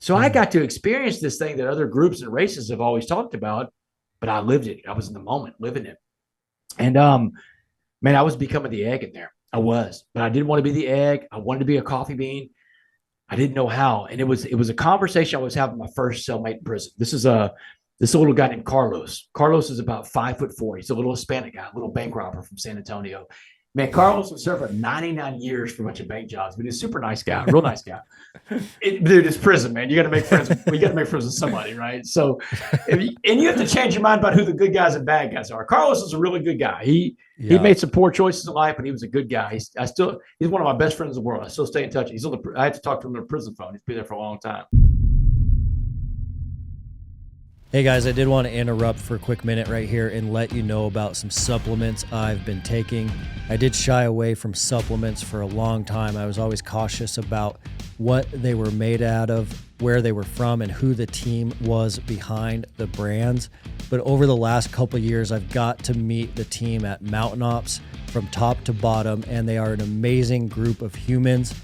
So I got to experience this thing that other groups and races have always talked about, but I lived it. I was in the moment living it. And, man, I was becoming the egg in there. I was, but I didn't want to be the egg. I wanted to be a coffee bean. I didn't know how. And it was a conversation I was having with my first cellmate in prison. This is a little guy named Carlos. Carlos is about 5'4". He's a little Hispanic guy, a little bank robber from San Antonio. Man, Carlos was served for 99 years for a bunch of bank jobs, but he's a super nice guy, real nice guy. Dude, it's prison, man. You got to make friends. We got to make friends with somebody, right? So, and you have to change your mind about who the good guys and bad guys are. Carlos is a really good guy. He made some poor choices in life, but he was a good guy. He's one of my best friends in the world. I still stay in touch. I had to talk to him on a prison phone. He's been there for a long time. Hey guys, I did want to interrupt for a quick minute right here and let you know about some supplements I've been taking. I did shy away from supplements for a long time. I was always cautious about what they were made out of, where they were from, and who the team was behind the brands. But over the last couple of years, I've got to meet the team at Mountain Ops from top to bottom, and they are an amazing group of humans.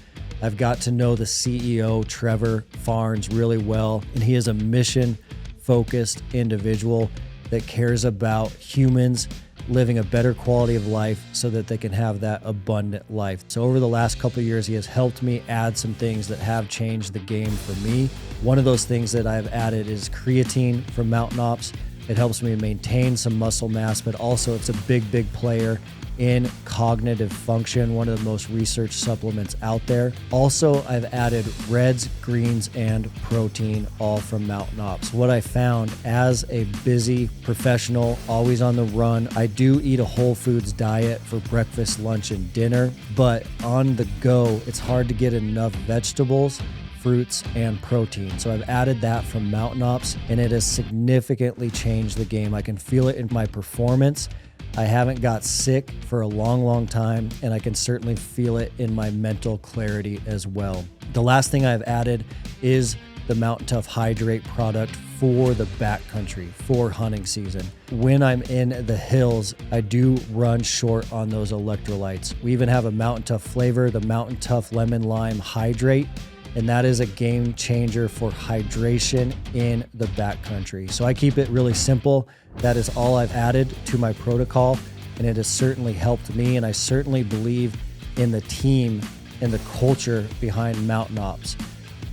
I've got to know the CEO, Trevor Farnes, really well, and he is a mission-focused individual that cares about humans living a better quality of life so that they can have that abundant life. So over the last couple of years, he has helped me add some things that have changed the game for me. One of those things that I've added is creatine from Mountain Ops. It helps me maintain some muscle mass, but also it's a big player in cognitive function, one of the most researched supplements out there. Also, I've added reds, greens, and protein, all from Mountain Ops. What I found as a busy professional, always on the run, I do eat a whole foods diet for breakfast, lunch, and dinner, but on the go, it's hard to get enough vegetables, fruits, and protein. So I've added that from Mountain Ops, and it has significantly changed the game. I can feel it in my performance. I haven't got sick for a long time, and I can certainly feel it in my mental clarity as well. The last thing I've added is the Mountain Tough Hydrate product for the backcountry, for hunting season. When I'm in the hills, I do run short on those electrolytes. We even have a Mountain Tough flavor, the Mountain Tough Lemon Lime Hydrate, and that is a game changer for hydration in the backcountry. So I keep it really simple. That is all I've added to my protocol, and it has certainly helped me, and I certainly believe in the team and the culture behind Mountain Ops.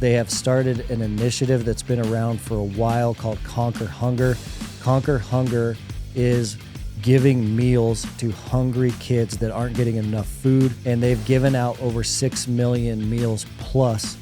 They have started an initiative that's been around for a while called Conquer Hunger. Conquer Hunger is giving meals to hungry kids that aren't getting enough food, and they've given out over 6 million meals plus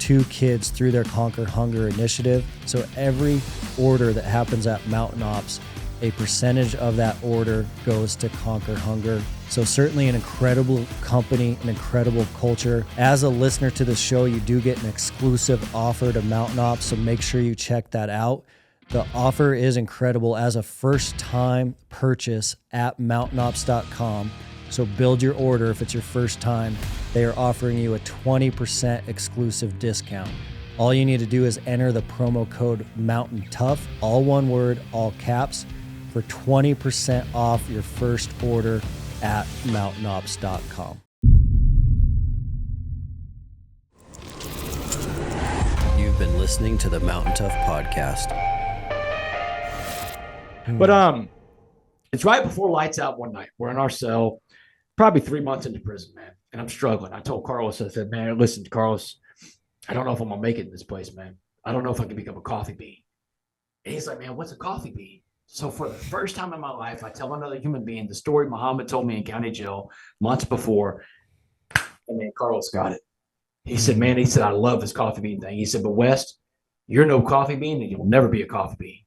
to kids through their Conquer Hunger initiative. So every order that happens at Mountain Ops, a percentage of that order goes to Conquer Hunger. So certainly an incredible company, an incredible culture. As a listener to the show, you do get an exclusive offer to Mountain Ops, so make sure you check that out. The offer is incredible as a first-time purchase at MountainOps.com. So build your order if it's your first time. They are offering you a 20% exclusive discount. All you need to do is enter the promo code MountainTOUGH, all one word, all caps, for 20% off your first order at MountainOps.com. You've been listening to the Mountain Tough podcast. But it's right before lights out one night. We're in our cell, probably 3 months into prison, man. And I'm struggling. I told Carlos, I said, man, listen, Carlos, I don't know if I'm going to make it in this place, man. I don't know if I can become a coffee bean. And he's like, man, what's a coffee bean? So for the first time in my life, I tell another human being the story Muhammad told me in county jail months before. And then Carlos got it. He said, man, he said, I love this coffee bean thing. He said, but West, you're no coffee bean and you'll never be a coffee bean.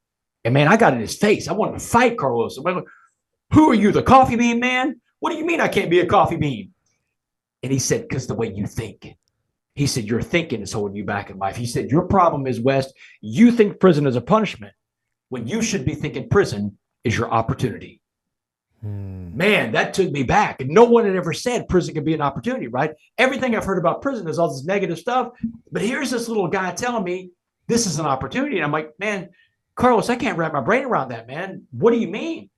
And man, I got in his face. I wanted to fight Carlos. I'm like, who are you, the coffee bean man? What do you mean I can't be a coffee bean? And he said, because the way you think. He said, your thinking is holding you back in life. He said, your problem is, West, you think prison is a punishment when you should be thinking prison is your opportunity. Man, that took me back. And no one had ever said prison could be an opportunity, right? Everything I've heard about prison is all this negative stuff. But here's this little guy telling me this is an opportunity. And I'm like, man, Carlos, I can't wrap my brain around that, man. What do you mean?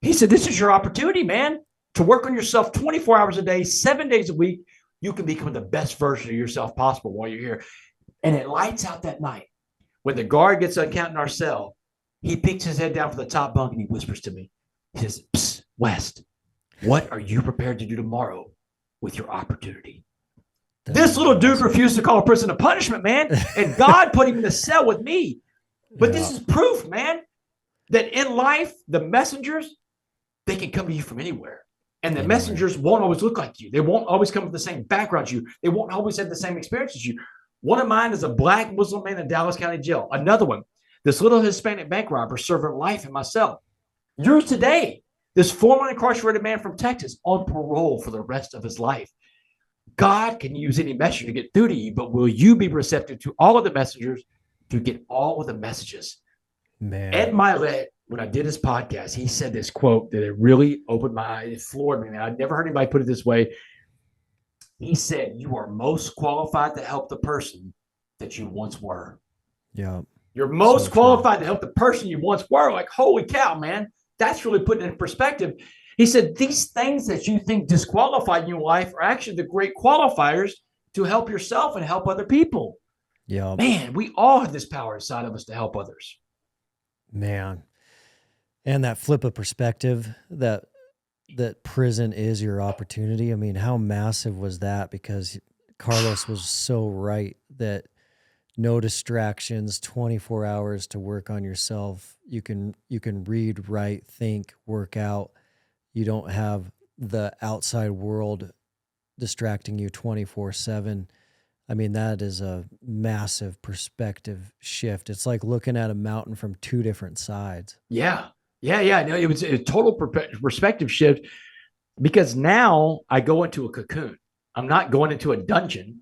He said, this is your opportunity, man, to work on yourself 24 hours a day, 7 days a week. You can become the best version of yourself possible while you're here. And it lights out that night. When the guard gets done counting our cell, he peeks his head down from the top bunk and he whispers to me, he says, psst, West, what are you prepared to do tomorrow with your opportunity? This little dude refused to call a prison a punishment, man. And God put him in the cell with me. But this is proof, man, that in life, the messengers, they can come to you from anywhere. And the messengers won't always look like you. They won't always come with the same background as you. They won't always have the same experience as you. One of mine is a black Muslim man in Dallas County Jail. Another one, this little Hispanic bank robber serving life in my cell. Yours today, this formerly incarcerated man from Texas on parole for the rest of his life. God can use any messenger to get through to you, but will you be receptive to all of the messengers to get all of the messages? Man. Ed Milet, when I did his podcast, he said this quote that it really opened my eyes. It floored me, man. I'd never heard anybody put it this way. He said, you are most qualified to help the person that you once were. Yeah. You're most qualified to help the person you once were. Like, holy cow, man. That's really putting it in perspective. He said, these things that you think disqualify you in your life are actually the great qualifiers to help yourself and help other people. Yeah. Man, we all have this power inside of us to help others. Man. And that flip of perspective that prison is your opportunity. I mean, how massive was that? Because Carlos was so right that no distractions, 24 hours to work on yourself. You can read, write, think, work out. You don't have the outside world distracting you 24/7. I mean, that is a massive perspective shift. It's like looking at a mountain from two different sides. Yeah. No, it was a total perspective shift because now I go into a cocoon. I'm not going into a dungeon.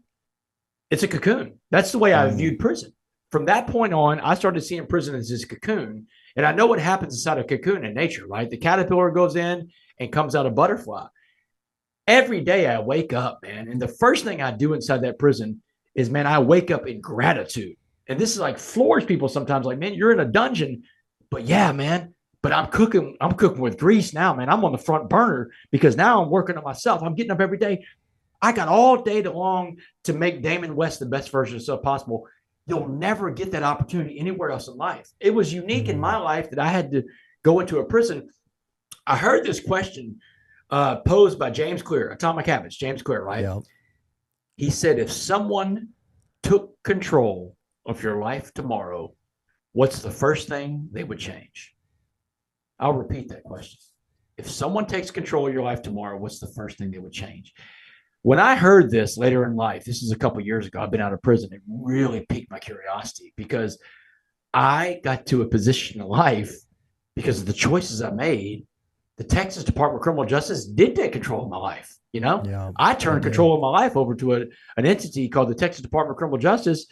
It's a cocoon. That's the way I viewed prison. From that point on, I started seeing prison as this cocoon. And I know what happens inside a cocoon in nature, right? The caterpillar goes in and comes out a butterfly. Every day I wake up, man. And the first thing I do inside that prison is, man, I wake up in gratitude. And this is like floors people sometimes like, man, you're in a dungeon. But yeah, man, but I'm cooking with grease now, man. I'm on the front burner because now I'm working on myself. I'm getting up every day. I got all day long to make Damon West the best version of himself possible. You'll never get that opportunity anywhere else in life. It was unique in my life that I had to go into a prison. I heard this question posed by James Clear, Atomic Habits, James Clear, right? Yeah. He said, if someone took control of your life tomorrow, what's the first thing they would change? I'll repeat that question. If someone takes control of your life tomorrow, what's the first thing they would change? When I heard this later in life, this is a couple of years ago, I've been out of prison. It really piqued my curiosity because I got to a position in life because of the choices I made. The Texas Department of Criminal Justice did take control of my life. You know, Yeah, I turned control of my life over to an entity called the Texas Department of Criminal Justice.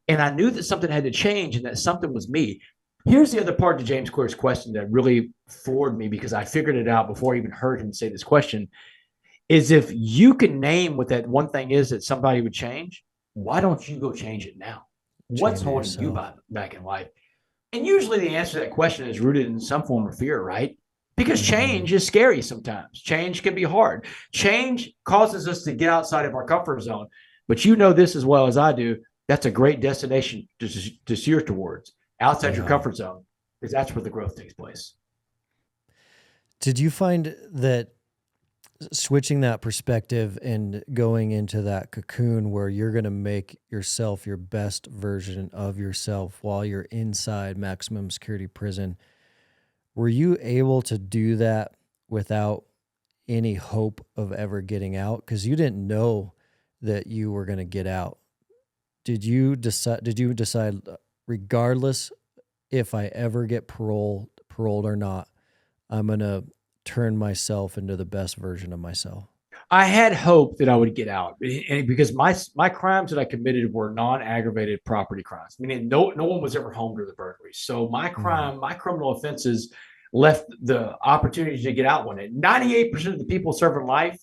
And I knew that something had to change and that something was me. Here's the other part to James Clear's question that really floored me because I figured it out before I even heard him say this question is if you can name what that one thing is that somebody would change, why don't you go change it now? What's Change it holding you yourself. back in life? And usually the answer to that question is rooted in some form of fear, right? Because Mhm. change is scary sometimes. Change can be hard. Change causes us to get outside of our comfort zone. But you know this as well as I do. That's a great destination to steer towards outside your Yeah. comfort zone because that's where the growth takes place. Did you find that switching that perspective and going into that cocoon where you're going to make yourself your best version of yourself while you're inside maximum security prison, were you able to do that without any hope of ever getting out? Because you didn't know that you were going to get out. Did you decide, regardless if I ever get paroled or not, I'm going to turn myself into the best version of myself? I had hope that I would get out, and because my crimes that I committed were non-aggravated property crimes, meaning no one was ever home to the burglary. So Mm. my criminal offenses left the opportunity to get out one day. 98% of the people serving life,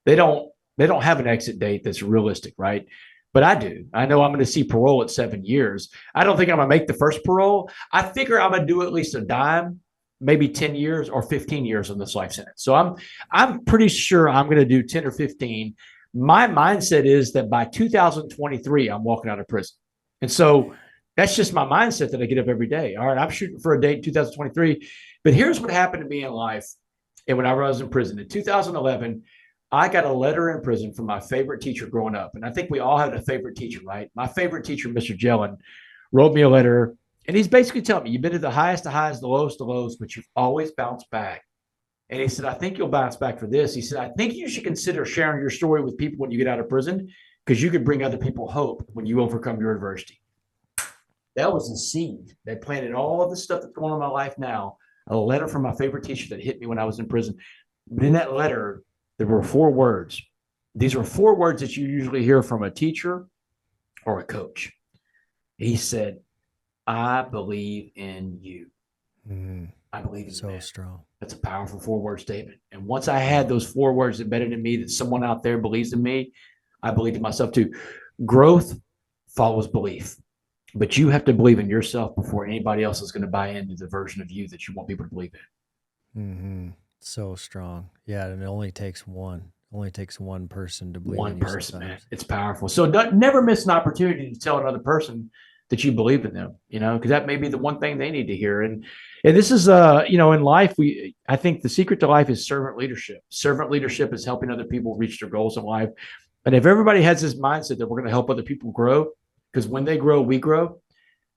they don't they don't have an exit date that's realistic, right? But I do. I know I'm going to see parole at 7 years. I don't think I'm going to make the first parole. I figure I'm going to do at least a dime, maybe 10 years or 15 years on this life sentence. So I'm pretty sure I'm going to do 10 or 15. My mindset is that by 2023, I'm walking out of prison. And so that's just my mindset that I get up every day. All right, I'm shooting for a date in 2023. But here's what happened to me in life. And when I was in prison in 2011, I got a letter in prison from my favorite teacher growing up. And I think we all had a favorite teacher, right? My favorite teacher, Mr. Jellin, wrote me a letter. And he's basically telling me, you've been to the highest, the lowest, but you've always bounced back. And he said, I think you'll bounce back for this. He said, I think you should consider sharing your story with people when you get out of prison because you could bring other people hope when you overcome your adversity. That was the seed that planted all of the stuff that's going on in my life now. A letter from my favorite teacher that hit me when I was in prison. But in that letter, there were 4 words. These are 4 words that you usually hear from a teacher or a coach. He said, I believe in you. Mm. I believe in you. So strong. That's a powerful 4-word statement. And once I had those 4 words embedded in me that someone out there believes in me, I believed in myself too. Growth follows belief. But you have to believe in yourself before anybody else is going to buy into the version of you that you want people to believe in. Mm-hmm. So strong. Yeah, and it only takes one. Only takes one person to believe in One you person, man. sometimes. It's powerful. So never miss an opportunity to tell another person that you believe in them, because that may be the one thing they need to hear. And this is in life, I think the secret to life is servant leadership. Servant leadership is helping other people reach their goals in life. And if everybody has this mindset that we're going to help other people grow, because when they grow, we grow,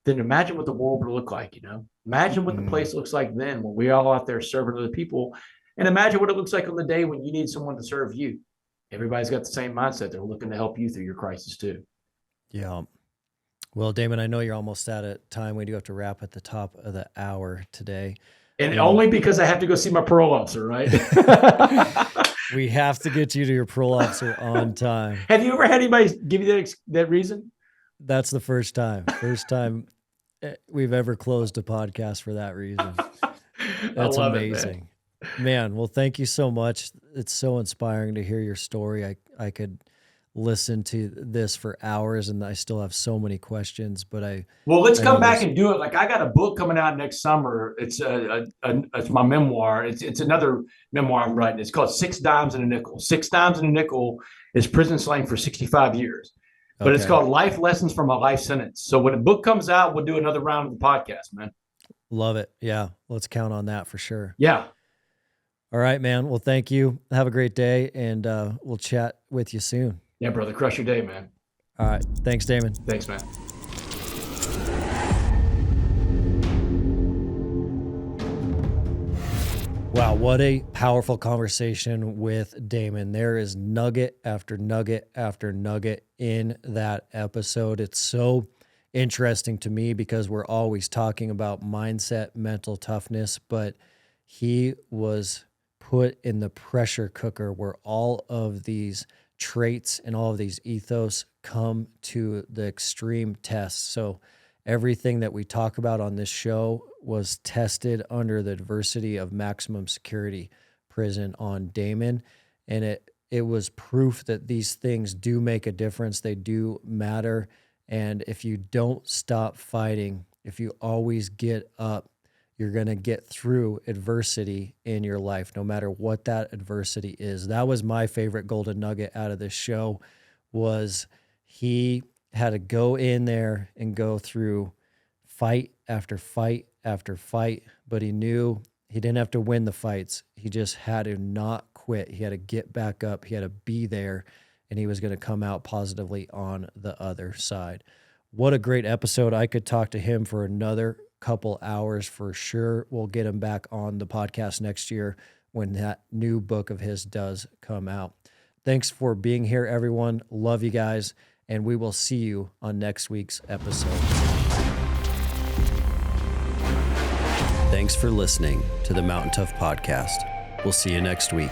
then imagine what the world would look like, Imagine what the place looks like then when we're all out there serving other people. And imagine what it looks like on the day when you need someone to serve you. Everybody's got the same mindset. They're looking to help you through your crisis too. Yeah. Well, Damon, I know you're almost out of time. We do have to wrap at the top of the hour today. And only because I have to go see my parole officer, right? We have to get you to your parole officer on time. Have you ever had anybody give you that reason? That's the first time. First time we've ever closed a podcast for that reason. That's amazing. Man, well, thank you so much. It's so inspiring to hear your story. I could listen to this for hours and I still have so many questions, but let's come back and do it. Like I got a book coming out next summer. It's it's my memoir. It's another memoir I'm writing. It's called 6 Dimes and a Nickel. 6 Dimes and a Nickel is prison slang for 65 years. But it's called Life Lessons from a Life Sentence. So when the book comes out, we'll do another round of the podcast, man. Love it. Yeah. Let's count on that for sure. Yeah. All right, man. Well, thank you. Have a great day and we'll chat with you soon. Yeah, brother. Crush your day, man. All right. Thanks, Damon. Thanks, man. Wow, what a powerful conversation with Damon. There is nugget after nugget after nugget in that episode. It's so interesting to me because we're always talking about mindset, mental toughness, but he was put in the pressure cooker where all of these traits and all of these ethos come to the extreme test. So Everything that we talk about on this show was tested under the adversity of maximum security prison on Damon. And it was proof that these things do make a difference. They do matter. And if you don't stop fighting, if you always get up, you're going to get through adversity in your life, no matter what that adversity is. That was my favorite golden nugget out of this show, was he had to go in there and go through fight after fight after fight, but he knew he didn't have to win the fights. He just had to not quit. He had to get back up. He had to be there, and he was going to come out positively on the other side. What a great episode. I could talk to him for another couple hours for sure. We'll get him back on the podcast next year when that new book of his does come out. Thanks for being here, everyone. Love you guys, and we will see you on next week's episode. Thanks for listening to the Mountain Tough Podcast. We'll see you next week.